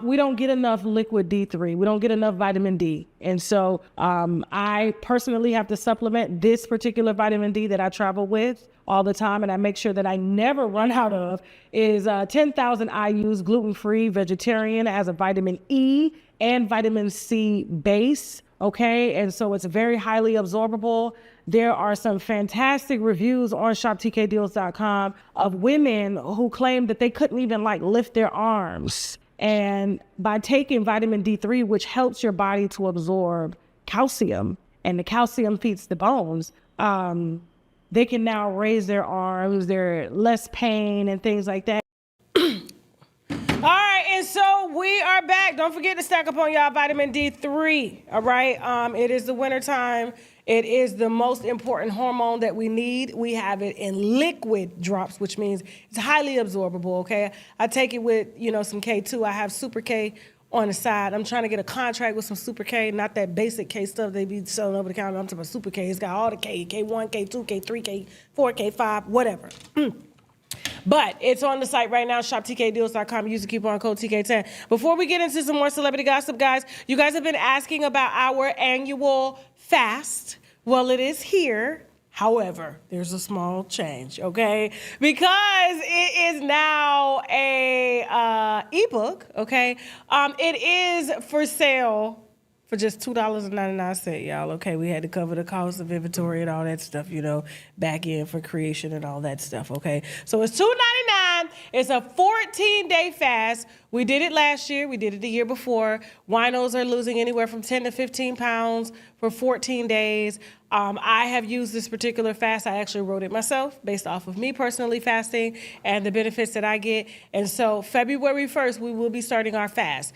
We don't get enough liquid D3. We don't get enough vitamin D. And so I personally have to supplement this particular vitamin D that I travel with all the time, and I make sure that I never run out of, is 10,000 IUs, gluten-free, vegetarian, as a vitamin E and vitamin C base. Okay, and so it's very highly absorbable. There are some fantastic reviews on shoptkdeals.com of women who claim that they couldn't even like lift their arms. And by taking vitamin D3, which helps your body to absorb calcium, and the calcium feeds the bones, they can now raise their arms, they're less pain and things like that. All right, and so we are back. Don't forget to stack up on y'all vitamin D3, all right? It is the wintertime. It is the most important hormone that we need. We have it in liquid drops, which means it's highly absorbable, okay? I take it with, some K2. I have Super K on the side. I'm trying to get a contract with some Super K, not that basic K stuff they be selling over the counter. I'm talking about Super K. It's got all the K, K1, K2, K3, K4, K5, whatever. But it's on the site right now, shoptkdeals.com. Use the coupon code TK10. Before we get into some more celebrity gossip, guys, you guys have been asking about our annual fast. Well, it is here. However, there's a small change, okay? Because it is now a ebook, okay? It is for sale for just $2.99, y'all. Okay, we had to cover the cost of inventory and all that stuff, back in for creation and all that stuff, okay? So it's $2.99. It's a 14-day fast. We did it last year. We did it the year before. Winos are losing anywhere from 10 to 15 pounds for 14 days. I have used this particular fast. I actually wrote it myself based off of me personally fasting and the benefits that I get. And so February 1st, we will be starting our fast.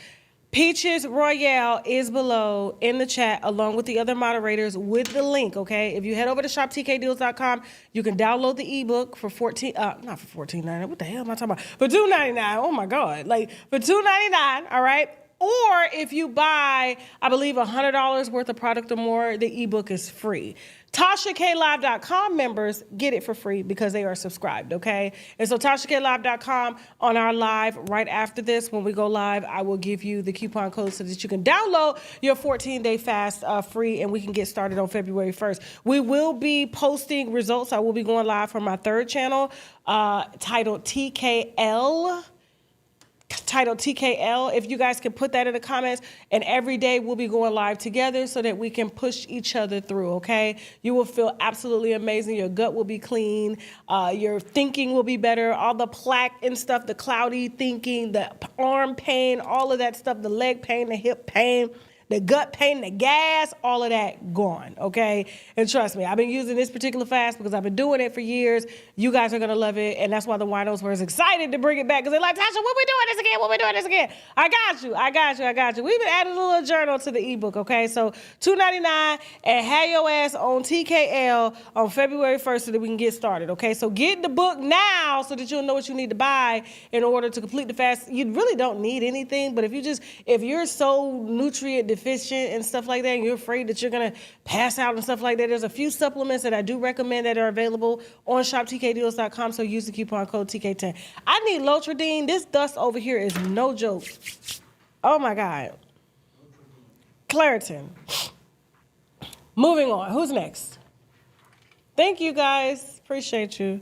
Peaches Royale is below in the chat along with the other moderators with the link, okay? If you head over to shoptkdeals.com, you can download the ebook for not for $14.99. What the hell am I talking about? For $2.99. Oh my God. For $2.99, all right? Or if you buy, I believe, $100 worth of product or more, the ebook is free. TashaKLive.com members get it for free because they are subscribed, okay? And so TashaKLive.com on our live right after this, when we go live, I will give you the coupon code so that you can download your 14-day fast free, and we can get started on February 1st. We will be posting results. I will be going live from my third channel titled TKL. If you guys can put that in the comments, and every day we'll be going live together so that we can push each other through, okay? You will feel absolutely amazing. Your gut will be clean. Your thinking will be better. All the plaque and stuff, the cloudy thinking, the arm pain, all of that stuff, the leg pain, the hip pain, the gut pain, the gas, all of that gone, okay? And trust me, I've been using this particular fast because I've been doing it for years. You guys are going to love it, and that's why the winos were excited to bring it back because they're like, Tasha, when we doing this again? When we doing this again? I got you. We even added a little journal to the ebook, okay? So $2.99, and have your ass on TKL on February 1st so that we can get started, okay? So get the book now so that you'll know what you need to buy in order to complete the fast. You really don't need anything, but if you're so nutrient deficient and stuff like that, and you're afraid that you're going to pass out and stuff like that, there's a few supplements that I do recommend that are available on shoptkdeals.com, so use the coupon code TK10. I need Lotradine. This dust over here is no joke. Oh, my God. Claritin. Moving on. Who's next? Thank you, guys. Appreciate you.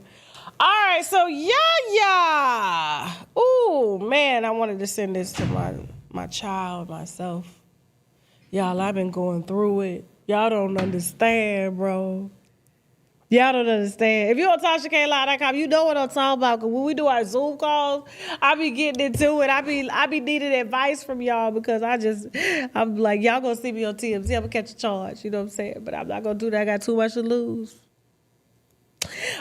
All right, so yeah. Ooh, man, I wanted to send this to my child, myself. Y'all, I've been going through it. Y'all don't understand, bro. Y'all don't understand. If you're on TashaKLive.com, you know what I'm talking about. Because when we do our Zoom calls, I be getting into it. I be needing advice from y'all because I'm like, y'all gonna see me on TMZ. I'm gonna catch a charge. You know what I'm saying? But I'm not gonna do that. I got too much to lose.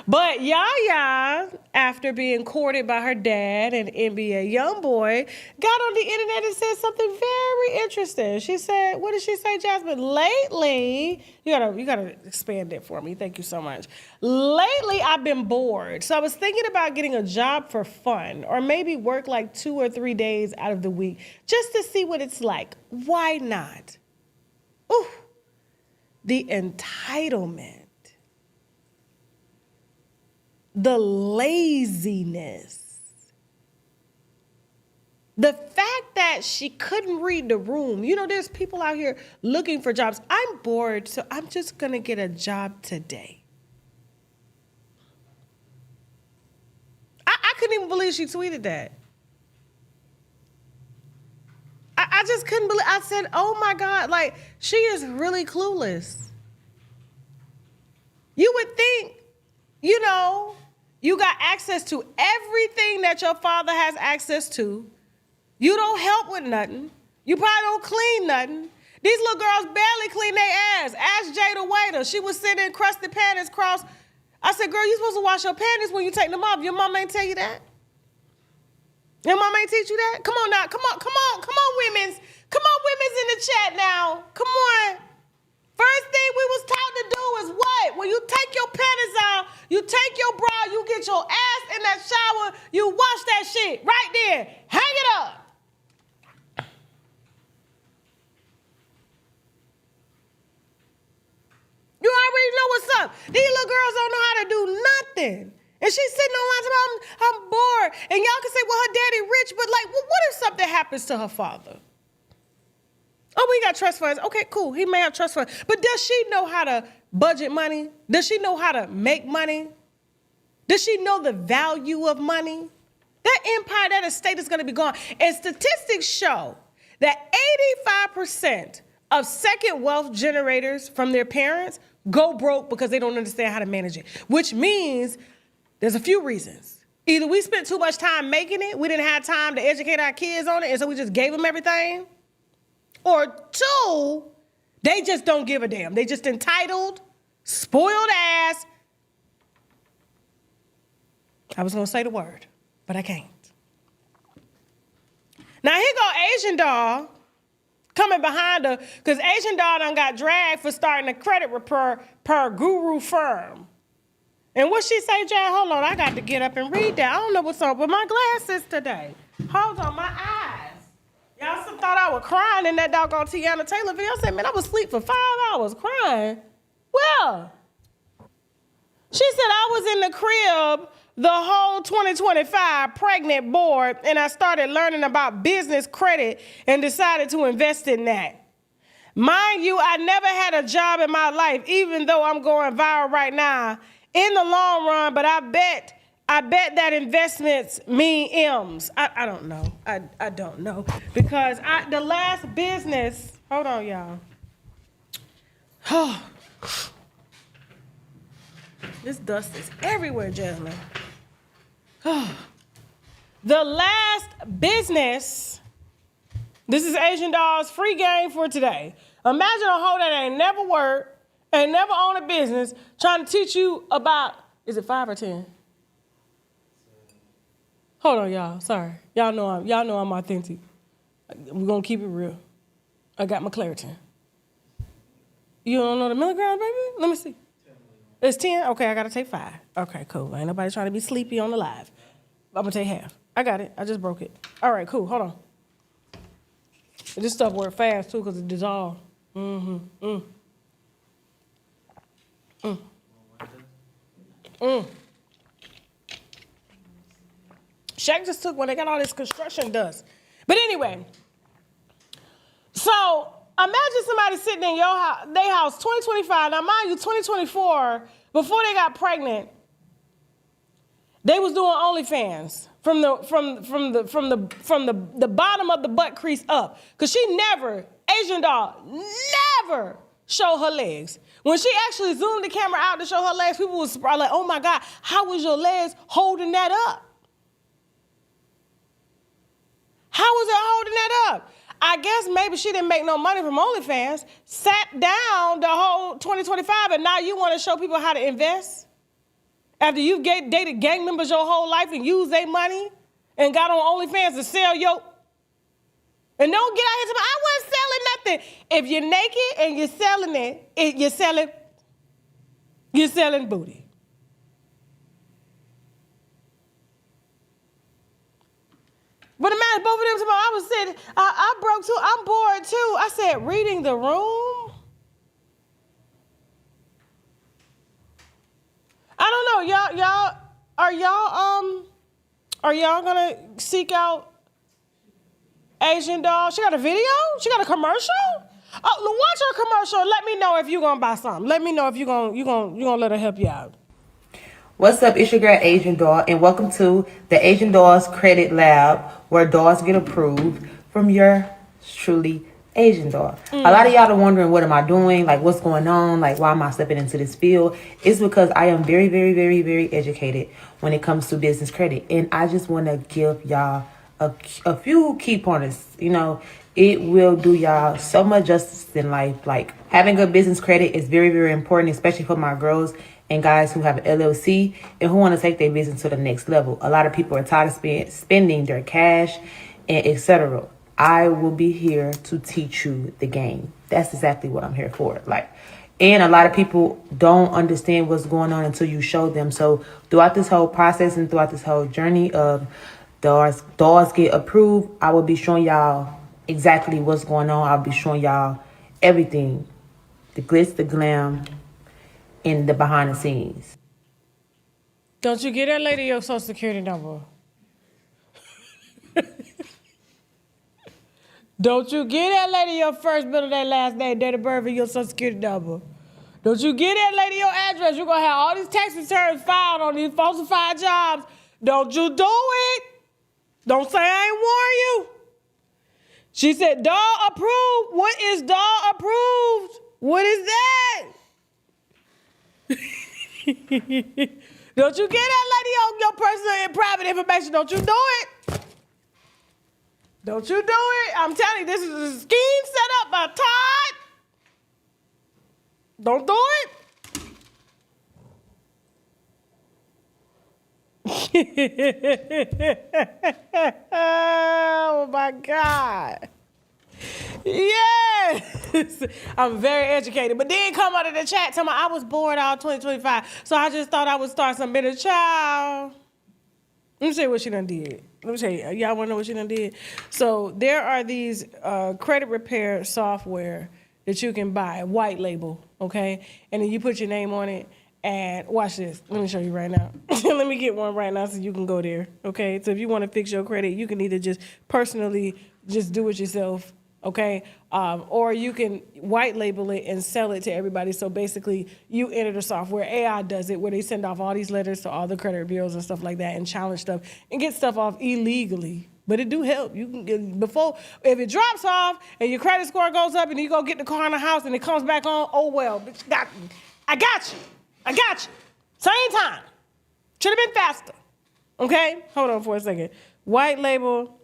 But Yaya, after being courted by her dad, an NBA young boy, got on the internet and said something very interesting. She said, what did she say, Jasmine? Lately, you gotta expand it for me. Thank you so much. Lately, I've been bored. So I was thinking about getting a job for fun, or maybe work like 2 or 3 days out of the week, just to see what it's like. Why not? Ooh, the entitlement. The laziness. The fact that she couldn't read the room. There's people out here looking for jobs. I'm bored, so I'm just going to get a job today. even believe she tweeted that. I just couldn't believe. I said, oh my God, like, she is really clueless. You would think, you know, you got access to everything that your father has access to. You don't help with nothing. You probably don't clean nothing. These little girls barely clean their ass. Ask Jada Waiter. She was sitting in crusty panties crossed. I said, girl, you supposed to wash your panties when you take them off. Your mom ain't tell you that? Your mom ain't teach you that? Come on now. Come on, women's. Come on, women's in the chat now. Come on. First thing we was taught to do is what? When you take your panties off, you take your bra, you get your ass in that shower, you wash that shit right there. Hang it up. You already know what's up. These little girls don't know how to do nothing. And she's sitting online talking about, I'm bored. And y'all can say, well, her daddy rich, but like, well, what if something happens to her father? Oh, we got trust funds. Okay, cool. He may have trust funds. But does she know how to budget money? Does she know how to make money? Does she know the value of money? That empire, that estate is going to be gone. And statistics show that 85% of second wealth generators from their parents go broke because they don't understand how to manage it, which means there's a few reasons. Either we spent too much time making it, we didn't have time to educate our kids on it, and so we just gave them everything. Or two, they just don't give a damn. They just entitled, spoiled ass. I was gonna say the word, but I can't. Now here go Asian doll coming behind her, because Asian doll done got dragged for starting a credit repair per guru firm. And what she say, Jay? Hold on, I got to get up and read that. I don't know what's up with my glasses today. Hold on, my eyes. Y'all some thought I was crying in that doggone Teyana Taylor video. I said, man, I was asleep for 5 hours crying. Well, she said I was in the crib the whole 2025 pregnant bored, and I started learning about business credit and decided to invest in that. Mind you, I never had a job in my life, even though I'm going viral right now in the long run, but I bet that investments mean M's. I don't know. I don't know. Because the last business, hold on, y'all. Oh, this dust is everywhere, gentlemen. Oh. The last business, this is Asian Doll's free game for today. Imagine a hoe that ain't never worked, ain't never owned a business, trying to teach you about, is it 5 or 10? Hold on, y'all. Sorry. Y'all know I'm authentic. We're gonna keep it real. I got my Claritin. You don't know the milligrams, baby? Let me see. It's 10? Okay, I gotta take 5. Okay, cool. Ain't nobody trying to be sleepy on the live. I'm gonna take half. I got it. I just broke it. All right, cool. Hold on. This stuff works fast too, because it dissolves. Shaq just took one. They got all this construction dust. But anyway, so imagine somebody sitting in your house, their house, 2025. Now, mind you, 2024, before they got pregnant, they was doing OnlyFans from the bottom of the butt crease up, cause she never, Asian doll, never show her legs. When she actually zoomed the camera out to show her legs, people was probably like, "Oh my God, how was your legs holding that up? How was it holding that up?" I guess maybe she didn't make no money from OnlyFans, sat down the whole 2025, and now you want to show people how to invest? After you've dated gang members your whole life and used their money and got on OnlyFans to sell your... And don't get out here to me, I wasn't selling nothing. If you're naked and you're selling you're selling booty. But imagine both of them tomorrow. I was sitting, I broke too, I'm bored too. I said, reading the room? I don't know, are y'all gonna seek out Asian doll? She got a video? She got a commercial? Oh, watch her commercial. Let me know if you're gonna buy something. Let me know if you're gonna let her help you out. What's up? It's your girl Asian Doll, and welcome to the Asian Doll's Credit Lab, where dolls get approved from your truly Asian Doll. A lot of y'all are wondering, what am I doing? Like, what's going on? Like, why am I stepping into this field? It's because I am very, very, very, very educated when it comes to business credit, and I just want to give y'all a few key pointers. You know, it will do y'all so much justice in life. Like, having good business credit is very, very important, especially for my girls and guys who have an LLC and who want to take their business to the next level. A lot of people are tired of spending their cash and etc. I will be here to teach you the game. That's exactly what I'm here for. Like, and a lot of people don't understand what's going on until you show them. So throughout this whole process and throughout this whole journey of dolls get approved, I will be showing y'all exactly what's going on. I'll be showing y'all everything, the glitz, the glam, in the behind the scenes. Don't you get that lady your social security number? Don't you get that lady your first, middle name, last name, date of birth, and your social security number? Don't you get that lady your address? You're going to have all these tax returns filed on these falsified jobs. Don't you do it. Don't say I ain't warn you. She said, doll approved. What is doll approved? What is that? Don't you get that lady on your personal and private information? Don't you do it. Don't you do it. I'm telling you, this is a scheme set up by Todd. Don't do it. Oh my God. Yes, I'm very educated. But then come out of the chat, tell me I was bored all 2025, so I just thought I would start some better child. Let me tell you what she done did. Let me tell you, y'all want to know what she done did? So there are these credit repair software that you can buy, white label, okay? And then you put your name on it. And watch this. Let me show you right now. Let me get one right now so you can go there, okay? So if you want to fix your credit, you can either just personally just do it yourself, okay? Or you can white label it and sell it to everybody. So basically, you enter the software. AI does it, where they send off all these letters to all the credit bureaus and stuff like that and challenge stuff and get stuff off illegally. But it do help. You can get, if it drops off and your credit score goes up and you go get the car in the house and it comes back on, oh well, bitch, I got you. I got you. Same time. Should have been faster. Okay? Hold on for a second. White label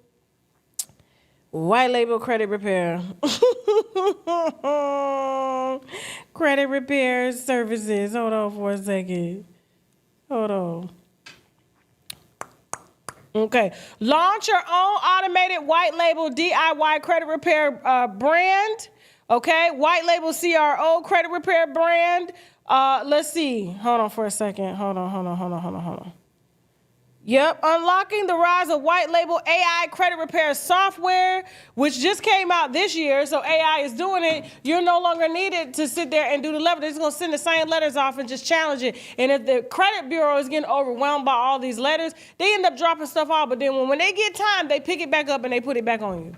credit repair. Credit repair services. Hold on for a second. Hold on. Okay. Launch your own automated white label DIY credit repair brand. Okay. White label CRO credit repair brand. Let's see. Hold on for a second. Hold on. Yep. Unlocking the rise of white label AI credit repair software, which just came out this year. So AI is doing it. You're no longer needed to sit there and do the letter. They're just going to send the same letters off and just challenge it. And if the credit bureau is getting overwhelmed by all these letters, they end up dropping stuff off. But then when they get time, they pick it back up and they put it back on you.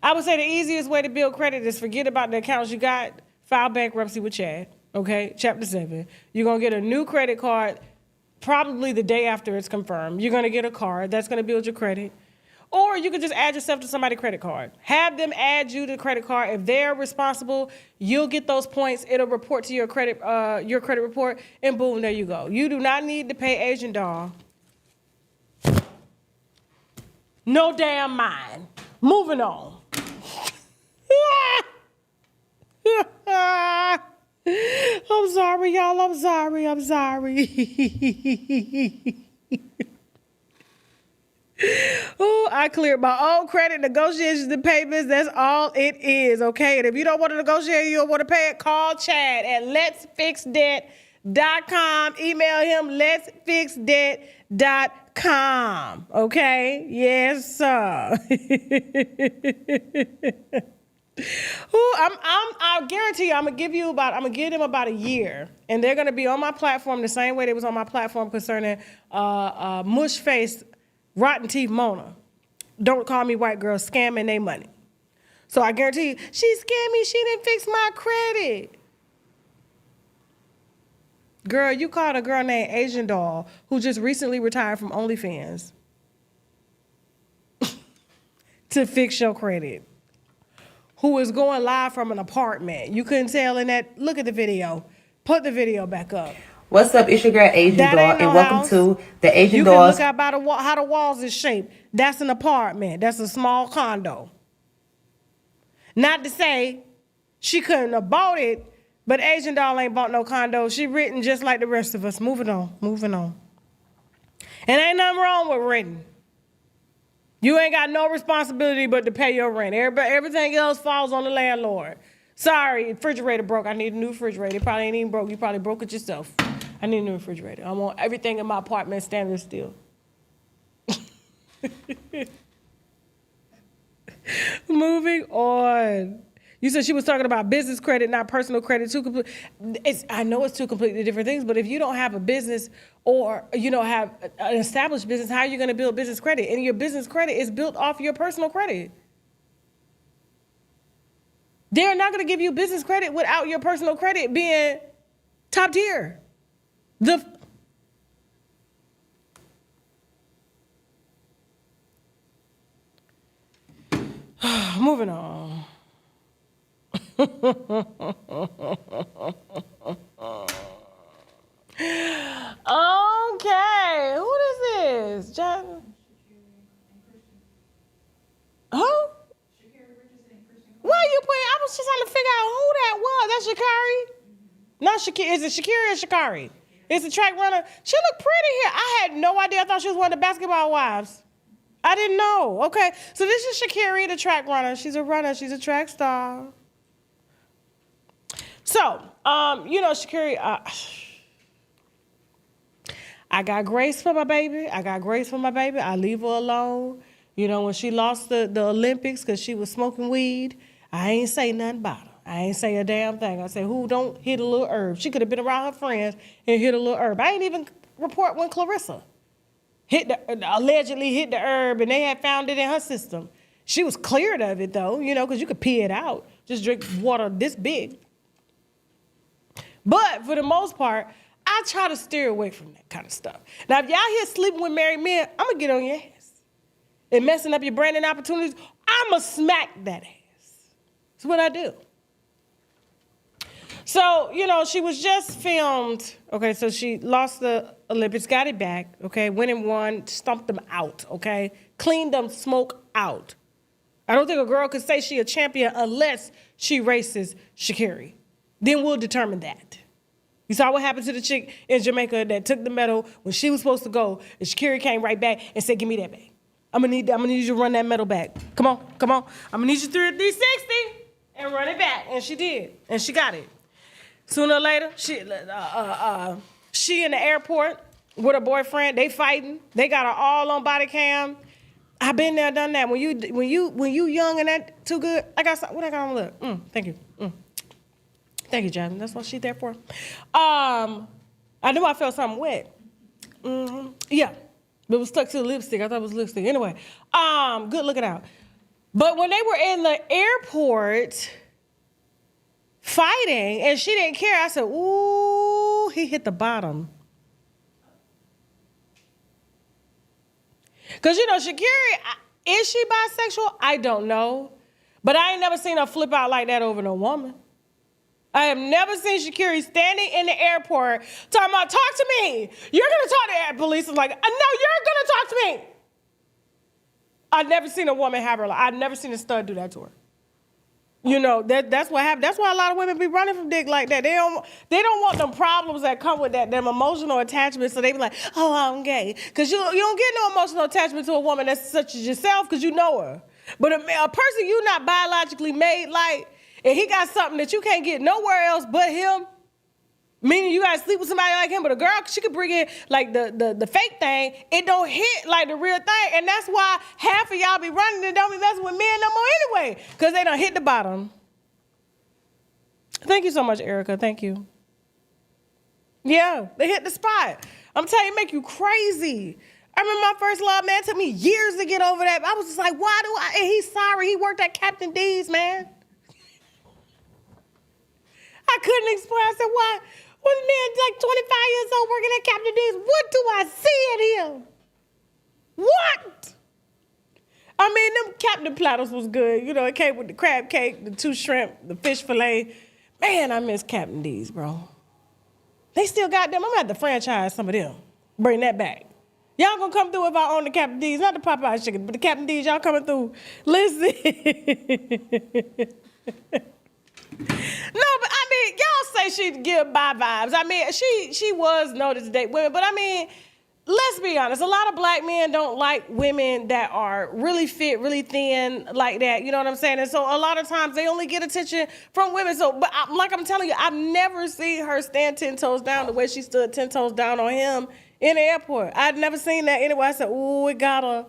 I would say the easiest way to build credit is forget about the accounts you got, file bankruptcy with Chad. Okay, Chapter 7. You're going to get a new credit card probably the day after it's confirmed. You're going to get a card. That's going to build your credit. Or you could just add yourself to somebody's credit card. Have them add you to the credit card. If they're responsible, you'll get those points. It'll report to your credit report, and boom, there you go. You do not need to pay Asian Doll no damn mind. Moving on. I'm sorry, y'all. I'm sorry. Oh, I cleared my own credit negotiations and payments. That's all it is, okay? And if you don't want to negotiate, you don't want to pay it, call Chad at letsfixdebt.com. Email him letsfixdebt.com, okay? Yes, sir. Ooh, I guarantee you, I'm gonna give them about a year, and they're gonna be on my platform the same way they was on my platform concerning mush face, rotten teeth Mona. Don't call me white girl, scamming they money. So I guarantee you, she scammed me. She didn't fix my credit. Girl, you called a girl named Asian Doll who just recently retired from OnlyFans to fix your credit. Who is going live from an apartment. You couldn't tell in that. Look at the video. Put the video back up. What's up? It's your girl Asian That Doll, ain't no and welcome house. to the Asian You Dolls. can look out by the wall, how the walls is shaped. That's an apartment. That's a small condo. Not to say she couldn't have bought it, but Asian Doll ain't bought no condo. She written just like the rest of us. Moving on. And ain't nothing wrong with renting. You ain't got no responsibility but to pay your rent. Everything else falls on the landlord. Sorry, refrigerator broke. I need a new refrigerator. It probably ain't even broke. You probably broke it yourself. I need a new refrigerator. I want everything in my apartment standing still. Moving on. You said she was talking about business credit, not personal credit. I know it's two completely different things, but if you don't have a business or you don't have an established business, how are you going to build business credit? And your business credit is built off your personal credit. They're not going to give you business credit without your personal credit being top tier. Moving on. Okay, who this is? John? Who? Why you putting? I was just trying to figure out who that was. That's Sha'Carri? Not Sha'Carri. Is it Sha'Carri or Sha'Carri? It's a track runner. She looked pretty here. I had no idea. I thought she was one of the basketball wives. I didn't know. Okay, so this is Sha'Carri, the track runner. She's a runner. She's a track star. So, Sha'Carri, I got grace for my baby. I leave her alone. You know, when she lost the Olympics because she was smoking weed, I ain't say nothing about her. I ain't say a damn thing. I said, who don't hit a little herb? She could have been around her friends and hit a little herb. I ain't even report when Clarissa allegedly hit the herb and they had found it in her system. She was cleared of it though, because you could pee it out. Just drink water this big. But for the most part, I try to steer away from that kind of stuff. Now, if y'all here sleeping with married men, I'm going to get on your ass. And messing up your branding opportunities, I'm going to smack that ass. That's what I do. So, she was just filmed. Okay, so she lost the Olympics, got it back. Okay, went and won, stumped them out. Okay, cleaned them smoke out. I don't think a girl could say she a champion unless she races Sha'Carri. Then we'll determine that. You saw what happened to the chick in Jamaica that took the medal when she was supposed to go, and Sha'Carri came right back and said, "Give me that back. I'm gonna need you to run that medal back. Come on. I'm gonna need you through a 360 and run it back." And she did, and she got it. Sooner or later, she in the airport with her boyfriend. They fighting. They got her all on body cam. I've been there, done that. When you young and that too good, I got what I got on look. Thank you. Thank you, Jasmine. That's what she's there for. I knew I felt something wet. Yeah. But it was stuck to the lipstick. I thought it was lipstick. Anyway, good looking out. But when they were in the airport fighting and she didn't care, I said, ooh, he hit the bottom. Because, Sha'Carri, is she bisexual? I don't know. But I ain't never seen her flip out like that over no woman. I have never seen Sha'Carri standing in the airport talking about, talk to me. You're going to talk to the police. I'm like, no, you're going to talk to me. I've never seen a woman have her. I've never seen a stud do that to her. That's what happened. That's why a lot of women be running from dick like that. They don't want them problems that come with that, them emotional attachment. So they be like, oh, I'm gay. Because you don't get no emotional attachment to a woman that's such as yourself because you know her. But a person you not biologically made like, and he got something that you can't get nowhere else but him, meaning you gotta sleep with somebody like him, but a girl, she could bring in like the fake thing, it don't hit like the real thing, and that's why half of y'all be running and don't be messing with men no more anyway, because they done hit the bottom. Thank you so much, Erica, thank you. Yeah, they hit the spot. I'm telling you, it make you crazy. I remember my first love, man, it took me years to get over that. I was just like, and he's sorry, he worked at Captain D's, man. I couldn't explain. I said, When a man like 25 years old working at Captain D's, what do I see in him? What? I mean, them Captain Platters was good. You know, it came with the crab cake, the 2 shrimp, the fish fillet. Man, I miss Captain D's, bro. They still got them. I'm gonna have to franchise some of them. Bring that back. Y'all gonna come through if I own the Captain D's, not the Popeye chicken, but the Captain D's. Y'all coming through? Listen. No, but I mean, y'all say she give bi vibes. I mean, she was noticed to date women, but I mean, let's be honest. A lot of black men don't like women that are really fit, really thin, like that. You know what I'm saying? And so a lot of times they only get attention from women. So, but like I'm telling you, I've never seen her stand 10 toes down the way she stood 10 toes down on him in the airport. I'd never seen that anywhere. I said, ooh, it got her.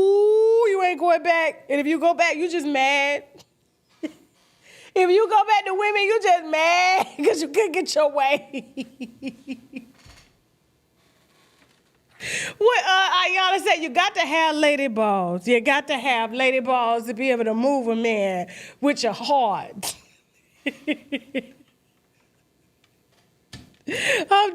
Ooh, you ain't going back. And if you go back, you just mad. If you go back to women, you just mad because you couldn't get your way. What Ayana said, you got to have lady balls. You got to have lady balls to be able to move a man with your heart. I'm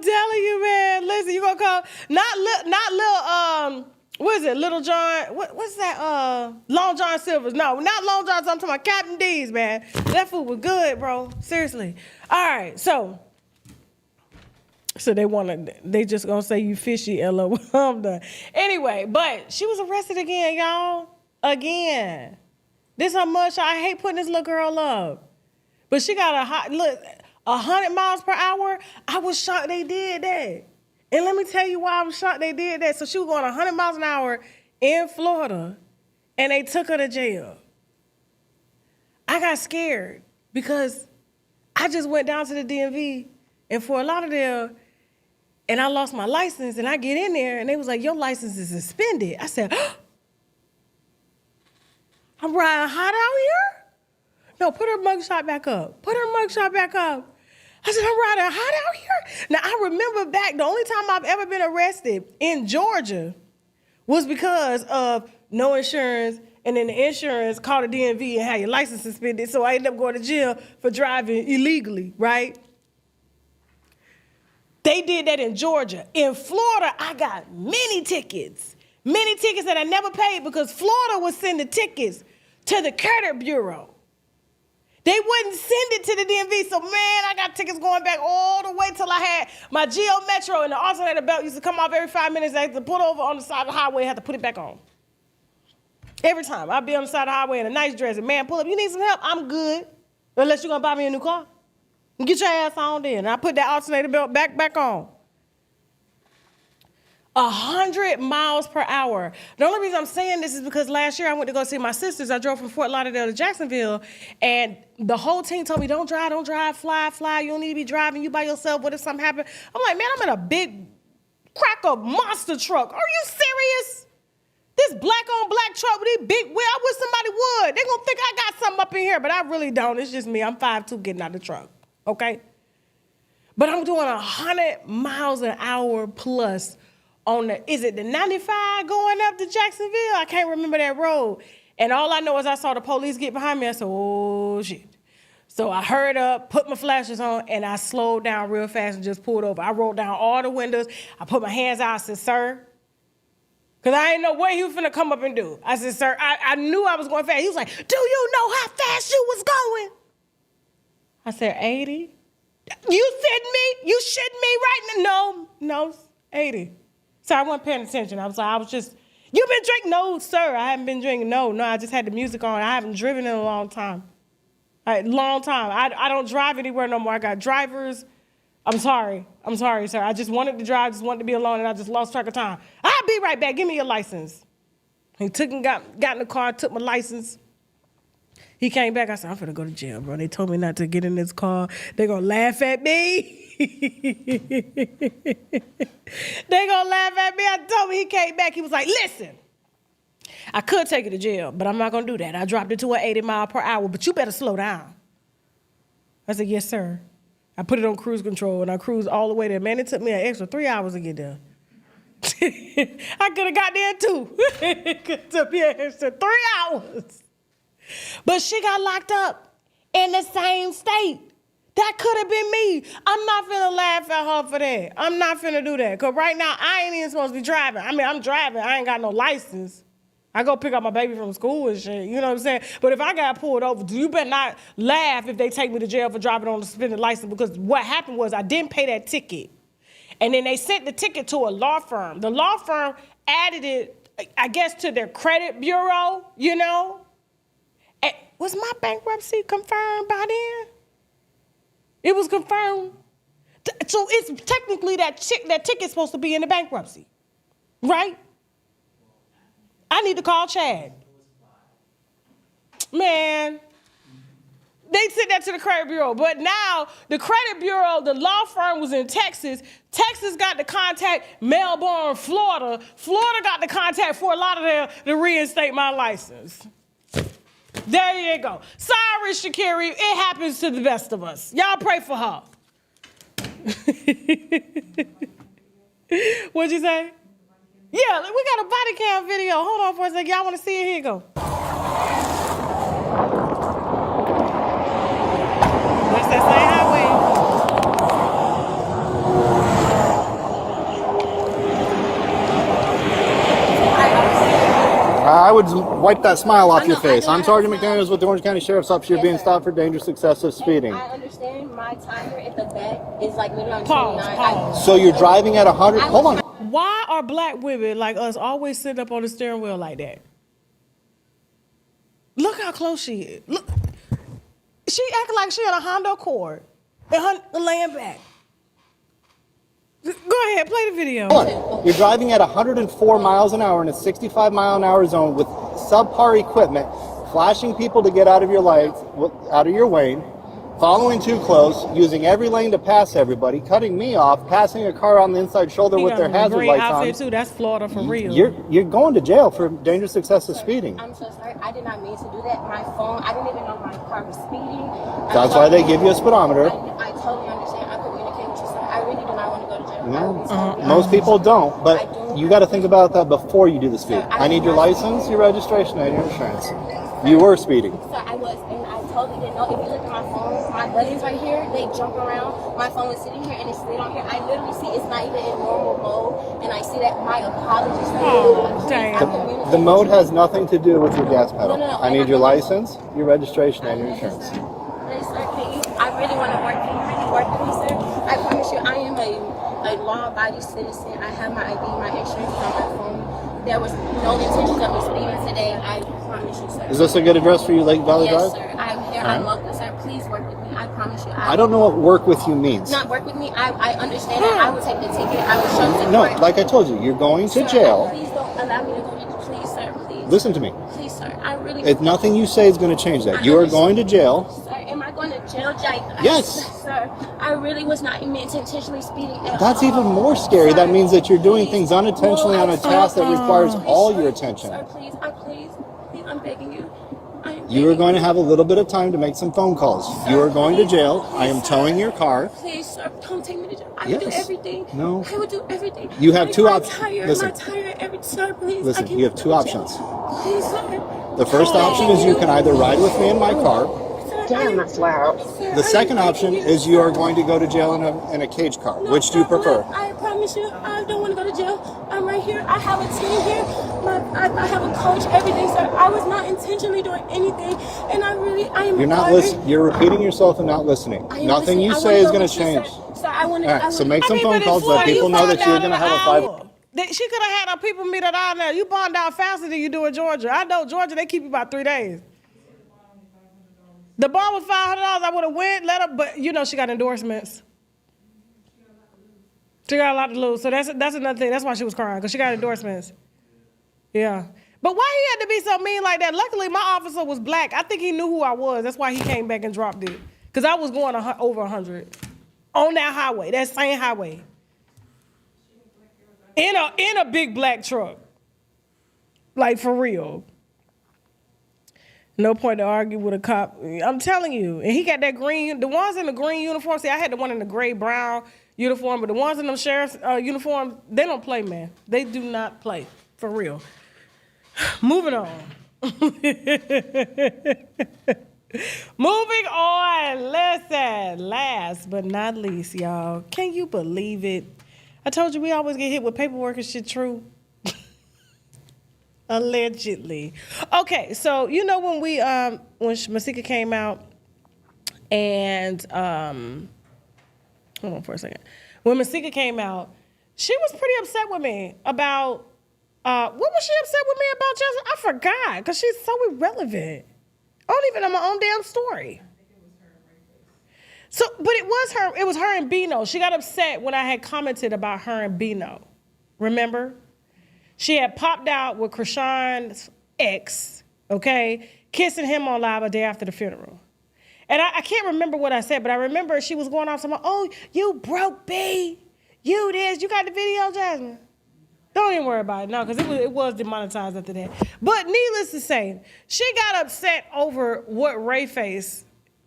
telling you, man. Listen, you gonna call not little what is it, Little John? What's that? Long John Silver's. No, not Long John's. I'm talking about Captain D's, man. That food was good, bro. Seriously. All right, so they just gonna say you fishy, LOL. I'm done. Anyway, but she was arrested again, y'all. Again. This how much I hate putting this little girl up. But she got 100 miles per hour. I was shocked they did that. And let me tell you why I'm shocked they did that. So she was going 100 miles an hour in Florida, and they took her to jail. I got scared because I just went down to the DMV, and for a lot of them, and I lost my license, and I get in there, and they was like, your license is suspended. I said, I'm riding hot out here? No, put her mugshot back up. Put her mugshot back up. I said, I'm riding hot out here? Now, I remember back, the only time I've ever been arrested in Georgia was because of no insurance, and then the insurance called the DMV and had your license suspended, so I ended up going to jail for driving illegally, right? They did that in Georgia. In Florida, I got many tickets that I never paid because Florida would send the tickets to the credit bureau. They wouldn't send it to the DMV, so man, I got tickets going back all the way till I had my Geo Metro, and the alternator belt used to come off every 5 minutes. I had to put over on the side of the highway, I had to put it back on. Every time. I'd be on the side of the highway in a nice dress, and man, pull up, you need some help? I'm good. Unless you're gonna buy me a new car. Get your ass on then. And I put that alternator belt back on. 100 miles per hour. The only reason I'm saying this is because last year I went to go see my sisters. I drove from Fort Lauderdale to Jacksonville, and the whole team told me, don't drive, fly. You don't need to be driving. You by yourself. What if something happens? I'm like, man, I'm in a big cracker monster truck. Are you serious? This black on black truck with these big wheels. I wish somebody would. They're going to think I got something up in here, but I really don't. It's just me. I'm 5'2" getting out of the truck. Okay? But I'm doing 100 miles an hour plus on is it the 95 going up to Jacksonville? I can't remember that road. And all I know is I saw the police get behind me. I said, oh, shit. So I hurried up, put my flashers on, and I slowed down real fast and just pulled over. I rolled down all the windows. I put my hands out. I said, sir, because I didn't know what he was finna come up and do. I said, sir, I knew I was going fast. He was like, do you know how fast you was going? I said, 80. You shitting me? You shitting me right now? No, 80. So I wasn't paying attention. I was just, you been drinking? No, sir, I haven't been drinking. No, I just had the music on. I haven't driven in a long time. I don't drive anywhere no more. I got drivers. I'm sorry, sir. I just wanted to drive, just wanted to be alone, and I just lost track of time. I'll be right back. Give me your license. He got in the car, took my license. He came back. I said, I'm finna go to jail, bro. They told me not to get in this car. They're gonna laugh at me. They gonna laugh at me. I told me. He came back. He was like, listen, I could take you to jail, but I'm not gonna do that. I dropped it to 80 mile per hour, but you better slow down. I said, yes, sir. I put it on cruise control, and I cruised all the way there. Man, it took me an extra 3 hours to get there. I could have got there, too. It took me an extra 3 hours. But she got locked up in the same state That could have been me. I'm not finna laugh at her for that. I'm not finna do that. Because right now, I ain't even supposed to be driving. I mean, I'm driving. I ain't got no license. I go pick up my baby from school and shit. You know what I'm saying? But if I got pulled over, you better not laugh if they take me to jail for driving on a suspended license, because what happened was I didn't pay that ticket. And then they sent the ticket to a law firm. The law firm added it, I guess, to their credit bureau, you know? And was my bankruptcy confirmed by then? It was confirmed. So it's technically that ticket's supposed to be in the bankruptcy, right? I need to call Chad. Man, they sent that to the credit bureau. But now the credit bureau, the law firm was in Texas. Texas got the contact Melbourne, Florida. Florida got the contact Fort Lauderdale to reinstate my license. There you go. Sorry, Sha'Carri. It happens to the best of us. Y'all pray for her. What'd you say? Yeah, we got a body cam video. Hold on for a second. Y'all want to see it? Here you go. That's that same highway. I would wipe that smile off your face. I'm Sergeant McDaniels with the Orange County Sheriff's Office. You're being stopped for dangerous excessive speeding. I understand my timer at the back is like literally on Pause, 29. pause. So you're driving at 100. Hold on. Why are black women like us always sitting up on the steering wheel like that? Look how close she is. Look, she acting like she in a Honda Accord and her laying back. Go ahead, play the video. Hold on. You're driving at 104 miles an hour in a 65 mile an hour zone with subpar equipment, flashing people to get out of your lights, out of your lane, following too close, using every lane to pass everybody, cutting me off, passing a car on the inside shoulder with their hazard lights on. Too. That's Florida for real. You're going to jail for dangerous excessive speeding. I'm so sorry. I did not mean to do that. My phone, I didn't even know my car was speeding. That's why they give you a speedometer. I totally understand. I communicate with you, sir. I really do not want to go to jail. Most people don't, but you got to think about that before you do the speed. I need your license, your registration, and your insurance. You were speeding. So I was, and I totally didn't know. If you look at my phone, my buttons right here, they jump around. My phone is sitting here and it's slid on here. I literally see it's not even in normal mode, and I see that. My apologies. Damn. The mode has nothing to do with your gas pedal. No. I need your license, your registration, and your insurance. Please, sir, I really want to work. Can you really work with me, sir? I promise you, I am a law-abiding citizen. I have my ID, my insurance on my phone. There was no intentions of me speeding today. I promise you, sir. Is this a good address for you, Lake Valley Yes, Drive? sir. I'm here. I'm local, sir. Please work with me. I promise you. I don't know what work with you means. Not work with me. I understand that. I will take the ticket. I will show you the No, court. like I told you, you're going to jail. Please don't allow me to go to jail. Please, sir. Please. Listen to me. Please, sir. I really. If nothing you say is going to change that. You are going to jail. Sir, am I going to jail? Yes. Sir, I really was not meant to intentionally speeding at That's all. even more scary. That means that you're doing things unintentionally on a task that requires all your Sir, attention. please, I'm begging you. You are going to have a little bit of time to make some phone calls. You are going to jail. I am towing your car. Please, sir, don't take me to jail. I will do Yes. everything. No. I will do everything. You have two My options. tire, Listen. My tire, sir, please. Listen, I can't you have go two to options. jail. Please, sir. The first option is you can either ride with me in my car. Damn, that's loud. The second option is you are going to go to jail in a cage car. Which do you prefer? I promise you, I don't want to go to jail. I'm right here. I have a team here. I have a coach, everything, sir. I was not intentionally doing anything, and I am. You're not listening. You're repeating yourself and not listening. Nothing you say is going to change. Sir, I want All right, so make some phone calls. Let people know that you're going to have a 5. She could have had her people meet her down there. You bond out faster than you do in Georgia. I know Georgia, they keep you about 3 days. The bond was $500. I would have went, let her, but you know she got endorsements. She got a lot to lose. So that's another thing. That's why she was crying, because she got endorsements. Yeah. But why he had to be so mean like that? Luckily, my officer was black. I think he knew who I was. That's why he came back and dropped it. Because I was going over 100 on that highway, that same highway. In a big black truck. Like, for real. No point to argue with a cop. I'm telling you. And he got that green, the ones in the green uniform. See, I had the one in the gray brown uniform, but the ones in them sheriff's uniforms, they don't play, man. They do not play. For real. Moving on. Moving on. Listen, last but not least, y'all. Can you believe it? I told you we always get hit with paperwork and shit true. Allegedly. Okay, so you know when Masika came out and hold on for a second. When Masika came out, she was pretty upset with me about what was she upset with me about, Jasmine? I forgot, because she's so irrelevant. I don't even know my own damn story. So, but it was her and Bino. She got upset when I had commented about her and Bino. Remember? She had popped out with Krishan's ex, okay, kissing him on live a day after the funeral. And I can't remember what I said, but I remember she was going off somewhere, oh, you broke B. You this. You got the video, Jasmine? Don't even worry about it, no, because it was demonetized after that. But needless to say, she got upset over what Ray faced.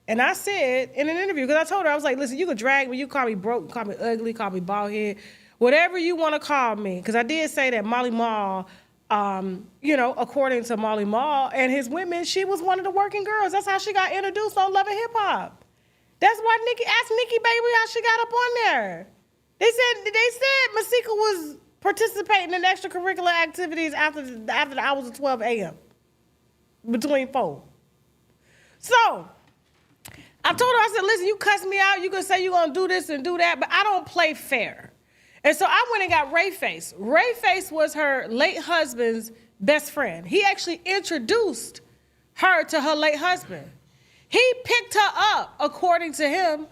And I said in an interview, because I told her, I was like, listen, you could drag me, you call me broke, call me ugly, call me bald head, whatever you want to call me. Because I did say that Molly Mall, according to Molly Mall and his women, she was one of the working girls. That's how she got introduced on Love and Hip Hop. That's why asked Nikki Baby how she got up on there. They said Masika was participating in extracurricular activities after the hours of 12 a.m. between 4. So I told her, I said, listen, you cuss me out. You can say you're going to do this and do that, but I don't play fair. And so I went and got Ray Face. Ray Face was her late husband's best friend. He actually introduced her to her late husband. He picked her up, according to him,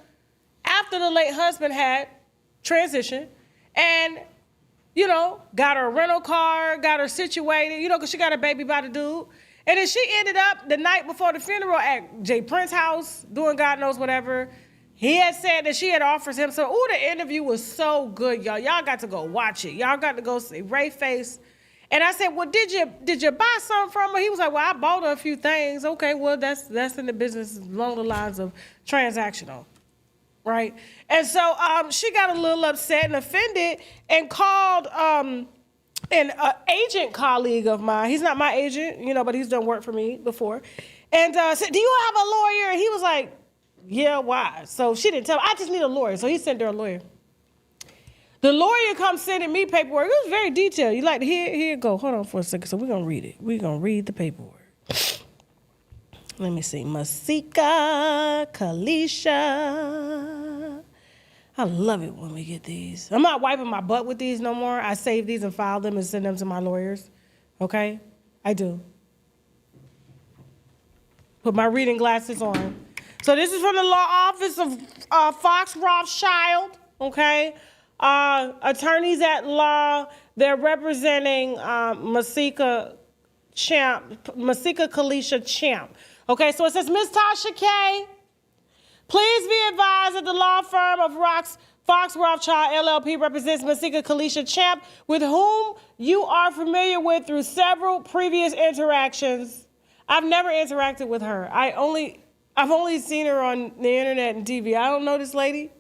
after the late husband had transitioned and, got her a rental car, got her situated, because she got a baby by the dude. And then she ended up the night before the funeral at Jay Prince's house doing God knows whatever. He had said that she had offered him some. Ooh, the interview was so good, y'all. Y'all got to go watch it. Y'all got to go see Ray Face. And I said, well, did you buy something from her? He was like, well, I bought her a few things. Okay, well, that's in the business along the lines of transactional, right? And so she got a little upset and offended and called an agent colleague of mine. He's not my agent, but he's done work for me before. And said, do you have a lawyer? And he was like, yeah, why? So she didn't tell me. I just need a lawyer. So he sent her a lawyer. The lawyer comes sending me paperwork. It was very detailed. You like to hear? Here you go. Hold on for a second. So we're going to read it. We're going to read the paperwork. Let me see. Masika, Kalisha. I love it when we get these. I'm not wiping my butt with these no more. I save these and file them and send them to my lawyers. Okay? I do. Put my reading glasses on. So this is from the law office of Fox Rothschild. Okay? Attorneys at law. They're representing Masika Kalisha Champ. Okay? So it says, Ms. Tasha K, please be advised that the law firm of Fox Rothschild LLP represents Masika Kalisha Champ, with whom you are familiar with through several previous interactions. I've never interacted with her. I've only seen her on the internet and TV. I don't know this lady.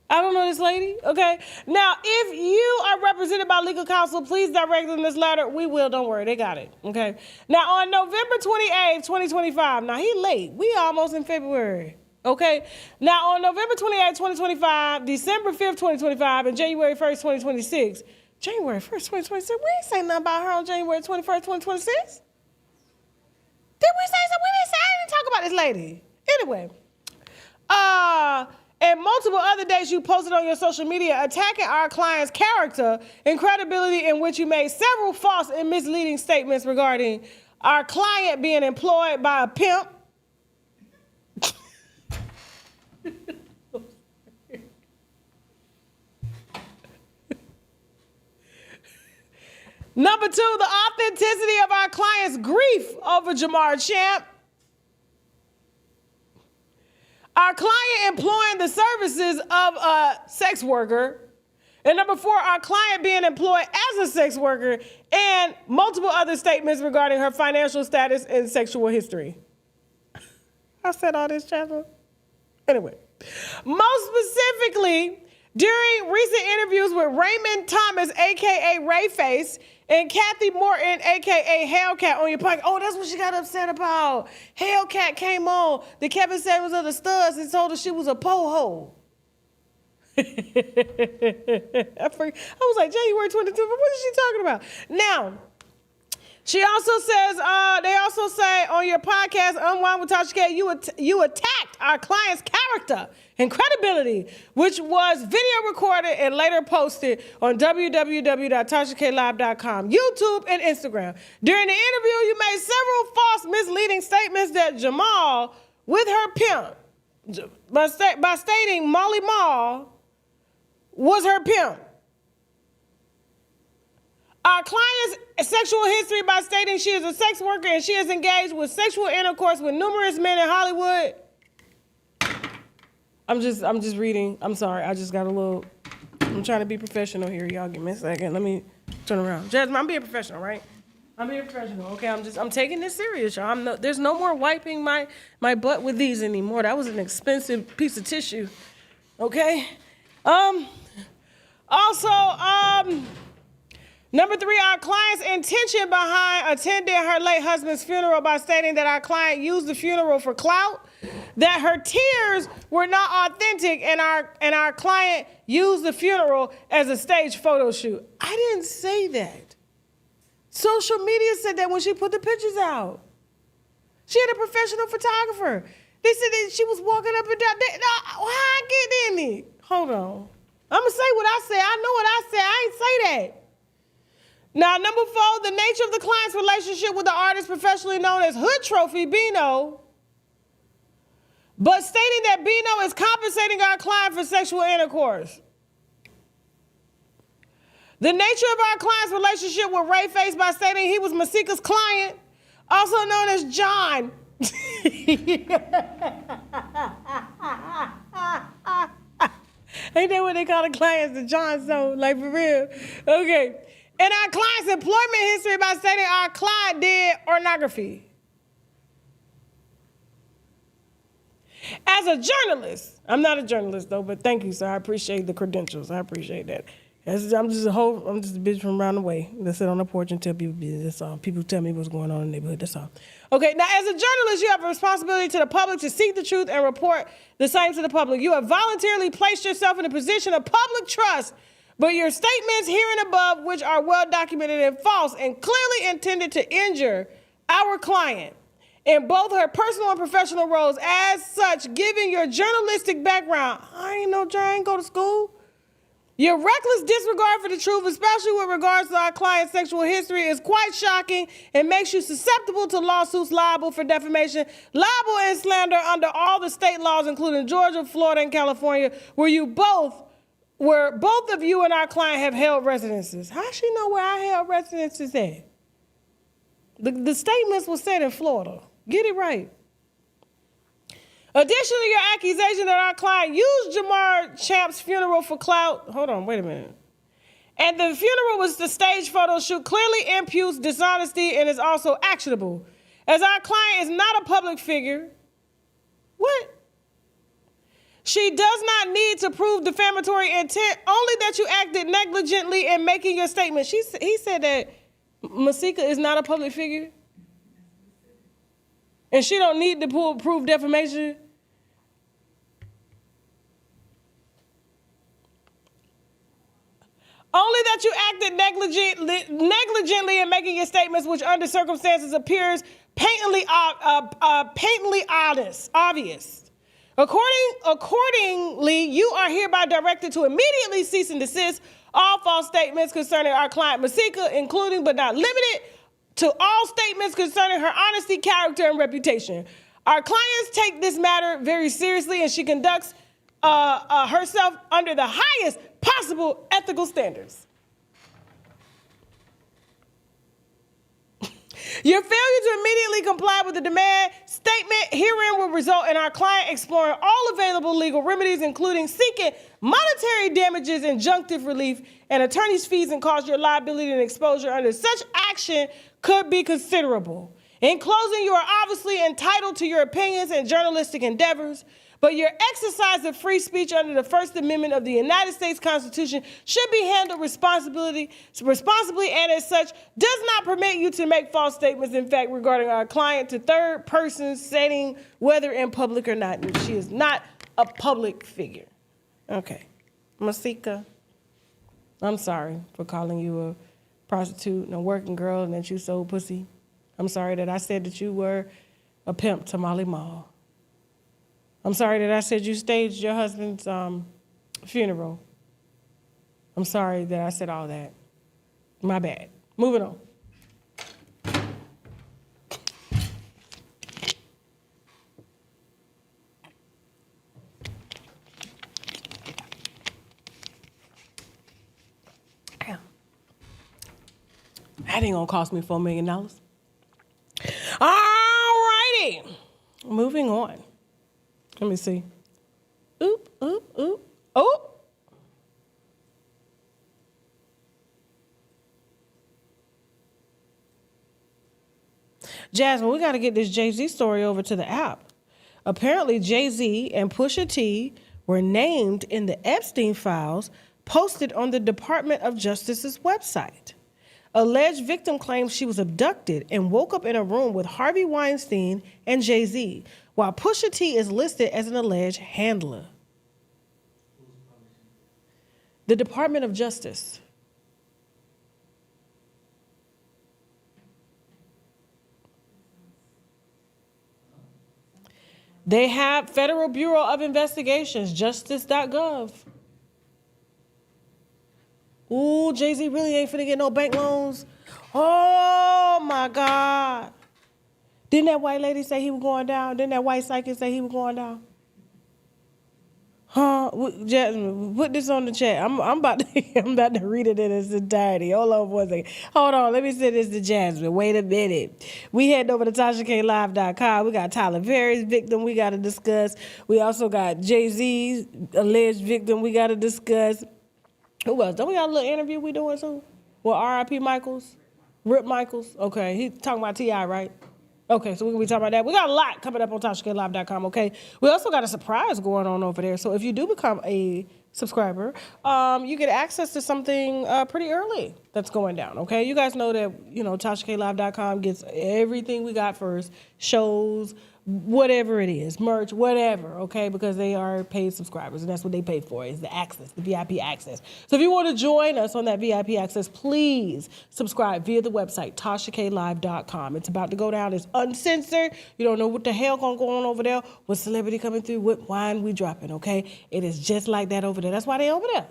Okay? Now, if you are represented by legal counsel, please direct them this letter. We will, don't worry, they got it. Okay? Now, on November 28th, 2025, now he late. We almost in February. Okay? Now, on November 28th, 2025, December 5th, 2025, and January 1st, 2026. January 1st, 2026? We ain't say nothing about her on January 21st, 2026. Did we say something? We didn't say, I didn't talk about this lady. Anyway, and multiple other dates you posted on your social media attacking our client's character and credibility, in which you made several false and misleading statements regarding our client being employed by a pimp. Number 2, the authenticity of our client's grief over Jamar Champ. Our client employing the services of a sex worker. And number 4, our client being employed as a sex worker, and multiple other statements regarding her financial status and sexual history. I said all this, Jasmine. Anyway, most specifically, During recent interviews with Raymond Thomas, a.k.a. Rayface, and Kathy Morton, a.k.a. Hellcat, on your podcast. Oh, that's what she got upset about. Hellcat came on. The Kevin Samuels of the Studs and told her she was a po-ho. I was like, January 22nd, what is she talking about? Now, she also says, they also say on your podcast, unWineWithTashaK, you attacked our client's character and credibility, which was video recorded and later posted on www.TashaKLive.com, YouTube, and Instagram. During the interview, you made several false, misleading statements that Jamal, with her pimp, by stating Molly Mall was her pimp. Our client's sexual history by stating she is a sex worker and she is engaged with sexual intercourse with numerous men in Hollywood. I'm just reading. I'm sorry. I just got I'm trying to be professional here. Y'all give me a second. Let me turn around. Jasmine, I'm being professional, right? I'm being professional. Okay, I'm taking this serious, y'all. There's no more wiping my butt with these anymore. That was an expensive piece of tissue. Okay? Also, number 3, our client's intention behind attending her late husband's funeral by stating that our client used the funeral for clout, that her tears were not authentic, and our client used the funeral as a stage photo shoot. I didn't say that. Social media said that when she put the pictures out. She had a professional photographer. They said that she was walking up and down. How I get in it? Hold on. I'm going to say what I say. I know what I said. I ain't say that. Now, number 4, the nature of the client's relationship with the artist professionally known as Hood Trophy, Bino, but stating that Bino is compensating our client for sexual intercourse. The nature of our client's relationship with Rayface by stating he was Masika's client, also known as John. Ain't that what they call the clients, the John Zone, like for real? Okay. And our client's employment history by stating our client did pornography. As a journalist, I'm not a journalist though, but thank you, sir. I appreciate the credentials. I appreciate that. I'm just a bitch from around the way that sit on the porch and tell people business. That's all. People tell me what's going on in the neighborhood. That's all. Okay, now as a journalist, you have a responsibility to the public to seek the truth and report the same to the public. You have voluntarily placed yourself in a position of public trust, but your statements here and above, which are well documented and false and clearly intended to injure our client in both her personal and professional roles, as such, given your journalistic background, I ain't go to school. Your reckless disregard for the truth, especially with regards to our client's sexual history, is quite shocking and makes you susceptible to lawsuits, liable for defamation, libel and slander under all the state laws, including Georgia, Florida, and California, where both of you and our client have held residences. How she know where I held residences at? The statements were said in Florida. Get it right. Additionally, your accusation that our client used Jamar Champ's funeral for clout. Hold on, wait a minute. And the funeral was the stage photo shoot clearly imputes dishonesty and is also actionable. As our client is not a public figure. What? She does not need to prove defamatory intent, only that you acted negligently in making your statement. He said that Masika is not a public figure. And she don't need to prove defamation. Only that you acted negligently in making your statements, which under circumstances appears patently obvious. Accordingly, you are hereby directed to immediately cease and desist all false statements concerning our client Masika, including but not limited to all statements concerning her honesty, character, and reputation. Our clients take this matter very seriously, and she conducts herself under the highest possible ethical standards. Your failure to immediately comply with the demand statement herein will result in our client exploring all available legal remedies, including seeking monetary damages, injunctive relief, and attorney's fees and costs. Your liability and exposure under such action could be considerable. In closing, you are obviously entitled to your opinions and journalistic endeavors, but your exercise of free speech under the First Amendment of the United States Constitution should be handled responsibly, and as such, does not permit you to make false statements, in fact, regarding our client to third person setting, whether in public or not. And she is not a public figure. Okay. Masika, I'm sorry for calling you a prostitute and a working girl and that you sold pussy. I'm sorry that I said that you were a pimp to Molly Mall. I'm sorry that I said you staged your husband's funeral. I'm sorry that I said all that. My bad. Moving on. That ain't gonna cost me $4 million. All righty. Moving on. Let me see. Oop, oop, oop. Oh. Jasmine, we got to get this Jay-Z story over to the app. Apparently, Jay-Z and Pusha T were named in the Epstein files posted on the Department of Justice's website. Alleged victim claims she was abducted and woke up in a room with Harvey Weinstein and Jay-Z, while Pusha T is listed as an alleged handler. The Department of Justice. They have Federal Bureau of Investigations, justice.gov. Ooh, Jay-Z really ain't finna get no bank loans. Oh, my God. Didn't that white lady say he was going down? Didn't that white psychic say he was going down? Huh? Jasmine, put this on the chat. I'm about to read it in its entirety. Hold on for a second. Hold on. Let me send this to Jasmine. Wait a minute. We head over to TashaKLive.com. We got Tyler Perry's victim we got to discuss. We also got Jay-Z's alleged victim we got to discuss. Who else? Don't we got a little interview we doing too? With R.I.P. Michaels? Rip Michaels? Okay. He talking about T.I., right? Okay, so we're going to be talking about that. We got a lot coming up on TashaKLive.com, okay? We also got a surprise going on over there. So if you do become a subscriber, you get access to something pretty early that's going down, okay? You guys know that, TashaKLive.com gets everything we got first. Shows, whatever it is, merch, whatever, okay? Because they are paid subscribers, and that's what they pay for, is the access, the VIP access. So if you want to join us on that VIP access, please subscribe via the website, TashaKLive.com. It's about to go down. It's uncensored. You don't know what the hell going to go on over there, what celebrity coming through, what wine we dropping, okay? It is just like that over there. That's why they over there.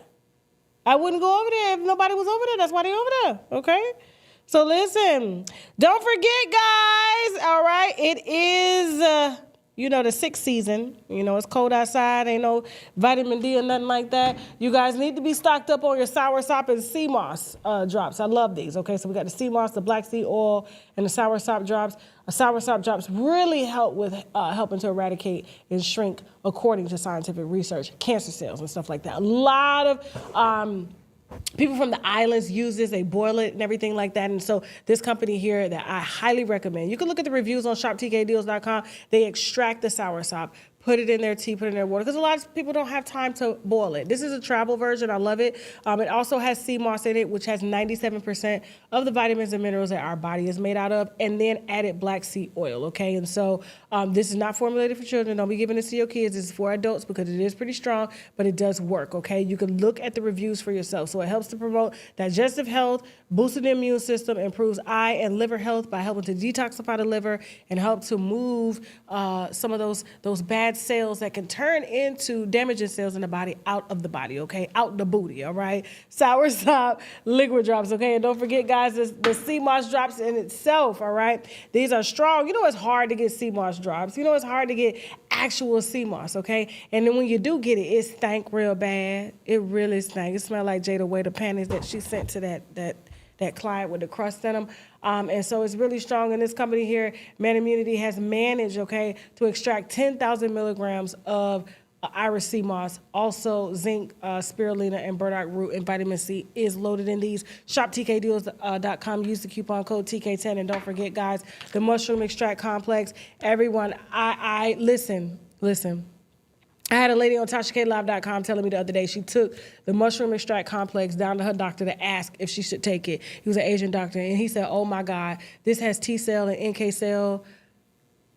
I wouldn't go over there if nobody was over there. That's why they over there, okay? So listen, don't forget, guys, all right, it is, the 6th season. It's cold outside, ain't no vitamin D or nothing like that. You guys need to be stocked up on your soursop and sea moss drops. I love these, okay? So we got the sea moss, the black seed oil, and the soursop drops. Soursop drops really help with helping to eradicate and shrink, according to scientific research, cancer cells and stuff like that. A lot of people from the islands use this, they boil it and everything like that. And so this company here that I highly recommend, you can look at the reviews on shoptkdeals.com. They extract the soursop, put it in their tea, put it in their water, because a lot of people don't have time to boil it. This is a travel version. I love it. It also has sea moss in it, which has 97% of the vitamins and minerals that our body is made out of, and then added black seed oil, okay? And so this is not formulated for children. Don't be giving this to your kids. This is for adults because it is pretty strong, but it does work, okay? You can look at the reviews for yourself. So it helps to promote digestive health, boosting the immune system, improves eye and liver health by helping to detoxify the liver and help to move some of those bad cells that can turn into damaging cells in the body out of the body, okay? Out the booty, all right? Soursop liquid drops, okay? And don't forget, guys, the sea moss drops in itself, all right? These are strong. It's hard to get sea moss drops. It's hard to get actual sea moss, okay? And then when you do get it, it stank real bad. It really stank. It smelled like Jada Way, the panties that she sent to that client with the crust in them. And so it's really strong. And this company here, Man Immunity, has managed, okay, to extract 10,000 milligrams of Iris sea moss. Also, zinc, spirulina, and burdock root and vitamin C is loaded in these. ShopTKDeals.com. Use the coupon code TK10. And don't forget, guys, the mushroom extract complex. Everyone, I listen. I had a lady on TashaKLive.com telling me the other day she took the mushroom extract complex down to her doctor to ask if she should take it. He was an Asian doctor, and he said, oh my God, this has T cell and NK cell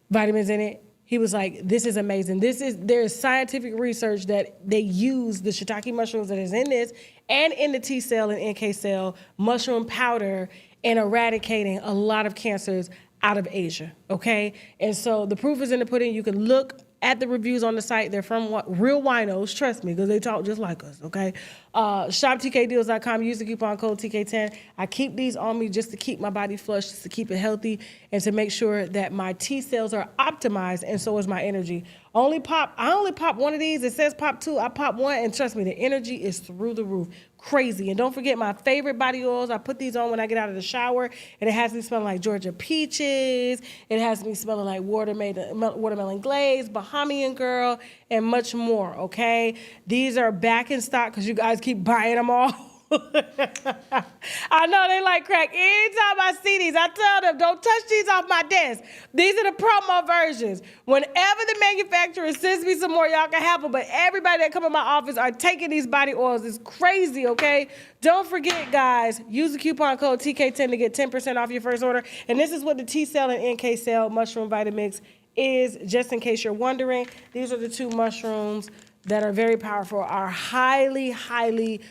vitamins in it. He was like, this is amazing. There's scientific research that they use the shiitake mushrooms that is in this and in the T cell and NK cell mushroom powder in eradicating a lot of cancers out of Asia, okay? And so the proof is in the pudding. You can look at the reviews on the site. They're from real winos, trust me, because they talk just like us, okay? ShopTKDeals.com. Use the coupon code TK10. I keep these on me just to keep my body flushed, just to keep it healthy, and to make sure that my T cells are optimized, and so is my energy. I only pop one of these. It says pop two. I pop one, and trust me, the energy is through the roof. Crazy. And don't forget my favorite body oils. I put these on when I get out of the shower, and it has me smelling like Georgia peaches. It has me smelling like watermelon glaze, Bahamian girl, and much more, okay? These are back in stock because you guys keep buying them all. I know they like crack. Anytime I see these, I tell them, don't touch these off my desk. These are the promo versions. Whenever the manufacturer sends me some more, y'all can have them. But everybody that come in my office are taking these body oils. It's crazy, okay? Don't forget, guys, use the coupon code TK10 to get 10% off your first order. And this is what the T-cell and NK cell mushroom Vitamix is, just in case you're wondering. These are the two mushrooms that are very powerful, are highly, highly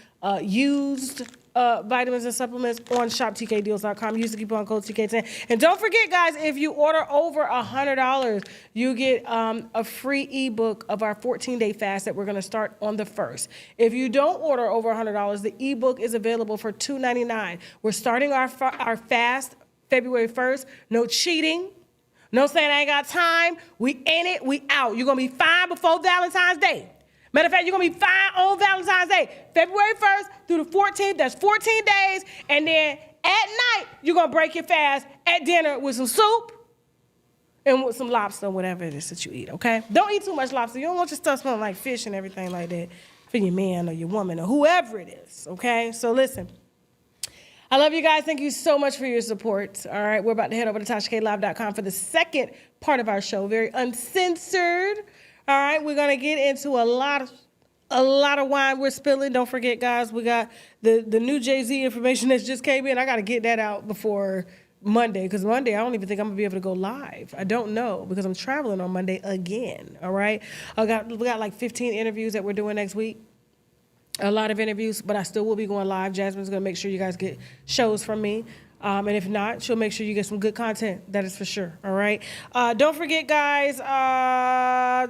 used vitamins and supplements on shoptkdeals.com. Use the coupon code TK10. And don't forget, guys, if you order over $100, you get a free ebook of our 14-day fast that we're going to start on the 1st. If you don't order over $100, the ebook is available for $2.99. We're starting our fast February 1st. No cheating. No saying I ain't got time. We in it. We out. You're going to be fine before Valentine's Day. Matter of fact, you're going to be fine on Valentine's Day. February 1st through the 14th, that's 14 days. And then at night, you're going to break your fast at dinner with some soup and with some lobster, whatever it is that you eat, okay? Don't eat too much lobster. You don't want your stuff smelling like fish and everything like that for your man or your woman or whoever it is, okay? So listen, I love you guys. Thank you so much for your support. All right, we're about to head over to TashaKLive.com for the second part of our show, very uncensored. All right, we're gonna get into a lot of wine we're spilling. Don't forget, guys, we got the new Jay-Z information that just came in. I gotta get that out before Monday, because Monday I don't even think I'm gonna be able to go live. I don't know, because I'm traveling on Monday again. All right, we got like 15 interviews that we're doing next week. A lot of interviews, but I still will be going live. Jasmine's gonna make sure you guys get shows from me. And if not, she'll make sure you get some good content. That is for sure. All right. Don't forget, guys,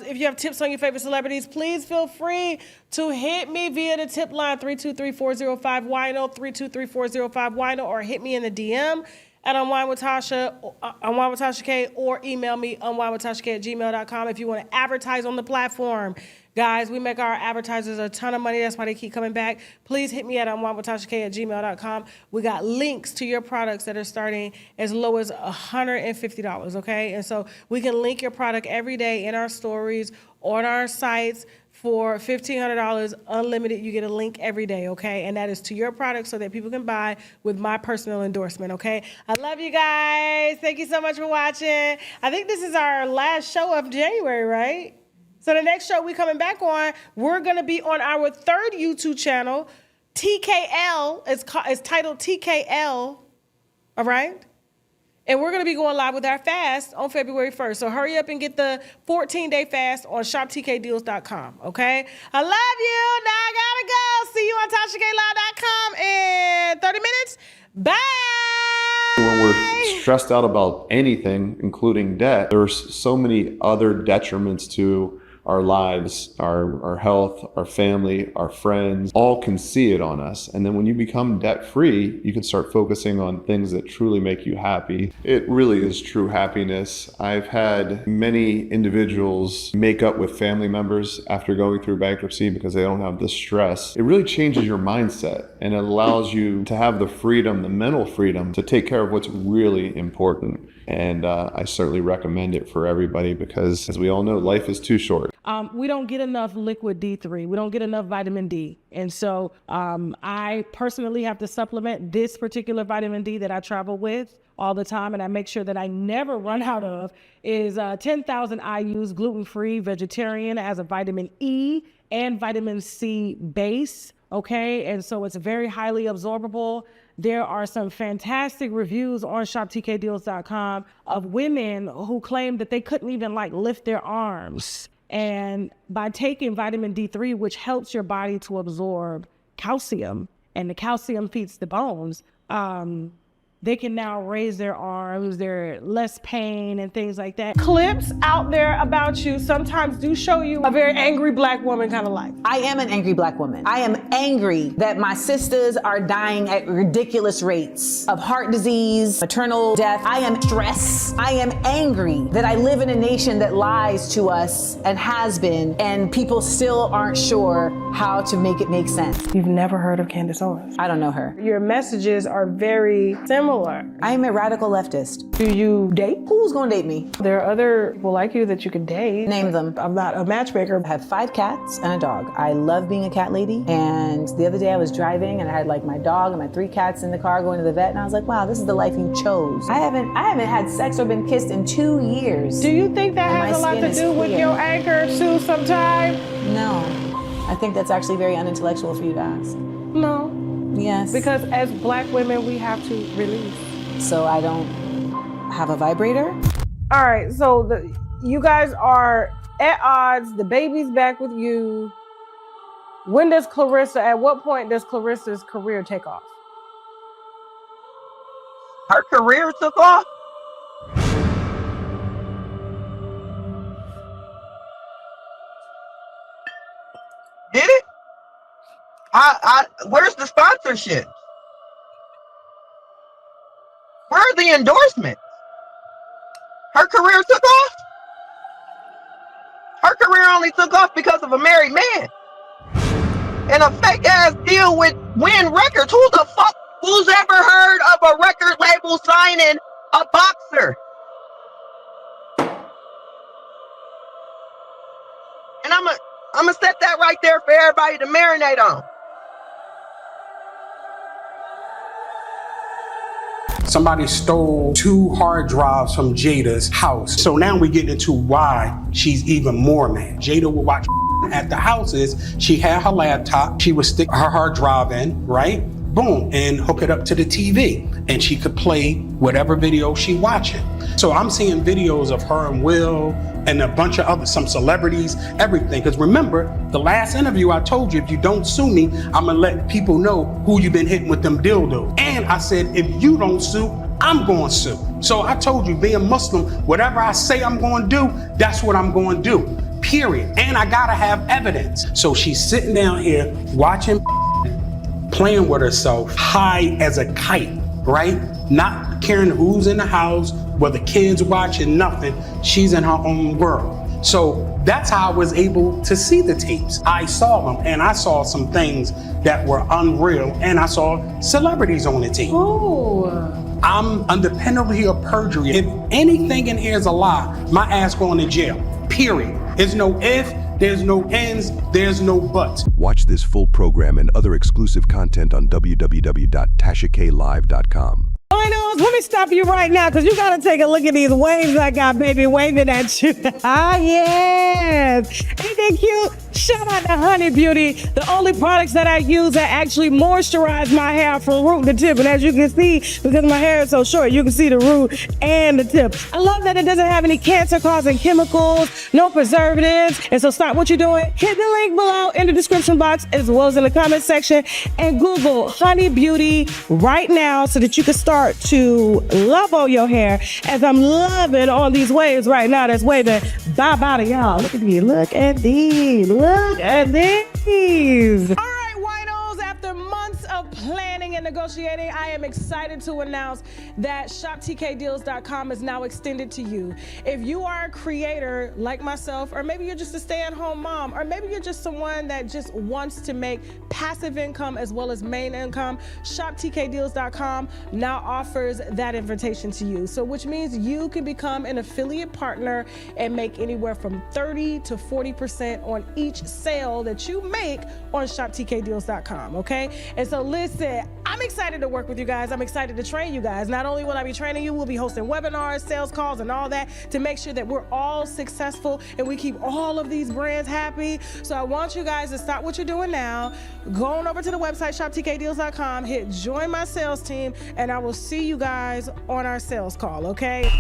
if you have tips on your favorite celebrities, please feel free to hit me via the tip line 323-405-WINO, 323-405-WINO, or hit me in the DM at unWineWithTashaK, or email me unWineWithTashaK@gmail.com if you want to advertise on the platform. Guys, we make our advertisers a ton of money. That's why they keep coming back. Please hit me at unWineWithTashaK@gmail.com. We got links to your products that are starting as low as $150, okay? And so we can link your product every day in our stories, on our sites. For $1,500 unlimited, you get a link every day, okay? And that is to your product so that people can buy with my personal endorsement, okay? I love you guys. Thank you so much for watching. I think this is our last show of January, right? So the next show we coming back on, we're going to be on our third YouTube channel, TKL. It's titled TKL, all right? And we're going to be going live with our fast on February 1st. So hurry up and get the 14-day fast on shoptkdeals.com, okay? I love you. Now I got to go. See you on TashaKLive.com in 30 minutes. Bye. When we're stressed out about anything, including debt, there's so many other detriments to our lives, our health, our family, our friends, all can see it on us. And then when you become debt-free, you can start focusing on things that truly make you happy. It really is true happiness. I've had many individuals make up with family members after going through bankruptcy because they don't have the stress. It really changes your mindset, and it allows you to have the freedom, the mental freedom, to take care of what's really important. And I certainly recommend it for everybody because, as we all know, life is too short. We don't get enough liquid D3. We don't get enough vitamin D. And so I personally have to supplement this particular vitamin D that I travel with all the time, and I make sure that I never run out of, is 10,000 IU's gluten-free vegetarian. It has a vitamin E and vitamin C base, okay? And so it's very highly absorbable. There are some fantastic reviews on shoptkdeals.com of women who claim that they couldn't even lift their arms. And by taking vitamin D3, which helps your body to absorb calcium, and the calcium feeds the bones, they can now raise their arms, they're less pain and things like that. Clips out there about you sometimes do show you a very angry Black woman kind of life. I am an angry Black woman. I am angry that my sisters are dying at ridiculous rates of heart disease, maternal death. I am stressed. I am angry that I live in a nation that lies to us and has been, and people still aren't sure how to make it make sense. You've never heard of Candace Owens? I don't know her. Your messages are very similar. I am a radical leftist. Do you date? Who's gonna date me? There are other people like you that you can date. Name them. I'm not a matchmaker. I have 5 cats and a dog. I love being a cat lady. And the other day I was driving and I had my dog and my 3 cats in the car going to the vet, and I was like, wow, this is the life you chose. I haven't had sex or been kissed in 2 years. Do you think that has a lot to do with your anchor too sometime? No. I think that's actually very unintellectual for you to ask. No. Yes. Because as Black women, we have to release. So I don't have a vibrator? All right, so you guys are at odds. The baby's back with you. At what point does Clarissa's career take off? Her career took off? Did it? Where's the sponsorship? Where are the endorsements? Her career took off? Her career only took off because of a married man. And a fake ass deal with Win Records. Who's ever heard of a record label signing a boxer? And I'm gonna set that right there for everybody to marinate on. Somebody stole 2 hard drives from Jada's house. So now we get into why she's even more mad. Jada would watch at the houses. She had her laptop. She would stick her hard drive in, right? Boom, and hook it up to the TV. And she could play whatever video she watching. So I'm seeing videos of her and Will and a bunch of some celebrities, everything. Because remember, the last interview I told you, if you don't sue me, I'm gonna let people know who you've been hitting with them dildos. And I said, if you don't sue, I'm going to sue. So I told you, being Muslim, whatever I say I'm going to do, that's what I'm going to do, period. And I gotta have evidence. So she's sitting down here watching, playing with herself, high as a kite, right? Not caring who's in the house, whether kids watching, nothing. She's in her own world. So that's how I was able to see the tapes. I saw them, and I saw some things that were unreal, and I saw celebrities on the tape. Ooh. I'm under penalty of perjury. If anything in here is a lie, my ass going to jail, period. There's no if, there's no ends, there's no buts. Watch this full program and other exclusive content on www.TashaKLive.com. Let me stop you right now, because you got to take a look at these waves I got, baby, waving at you. Ah, yes. Ain't that cute? Shout out to Honey Beauty. The only products that I use that actually moisturize my hair from root to tip. And as you can see, because my hair is so short, you can see the root and the tip. I love that it doesn't have any cancer-causing chemicals, no preservatives. And so stop what you're doing. Hit the link below in the description box, as well as in the comment section, and Google Honey Beauty right now so that you can start to love on your hair, as I'm loving all these waves right now that's waving bye-bye to y'all. Look at these. Look at these. Look at these. All right, winos, after months of planning and negotiating, I am excited to announce that shoptkdeals.com is now extended to you. If you are a creator like myself, or maybe you're just a stay-at-home mom, or maybe you're just someone that just wants to make passive income as well as main income, shoptkdeals.com now offers that invitation to you. So which means you can become an affiliate partner and make anywhere from 30 to 40% on each sale that you make on shoptkdeals.com, okay? And so listen, I'm excited to work with you guys. I'm excited to train you guys. Not only will I be training you, we'll be hosting webinars, sales calls, and all that to make sure that we're all successful and we keep all of these brands happy. So I want you guys to stop what you're doing now. Go on over to the website, shoptkdeals.com, hit join my sales team, and I will see you guys on our sales call, okay?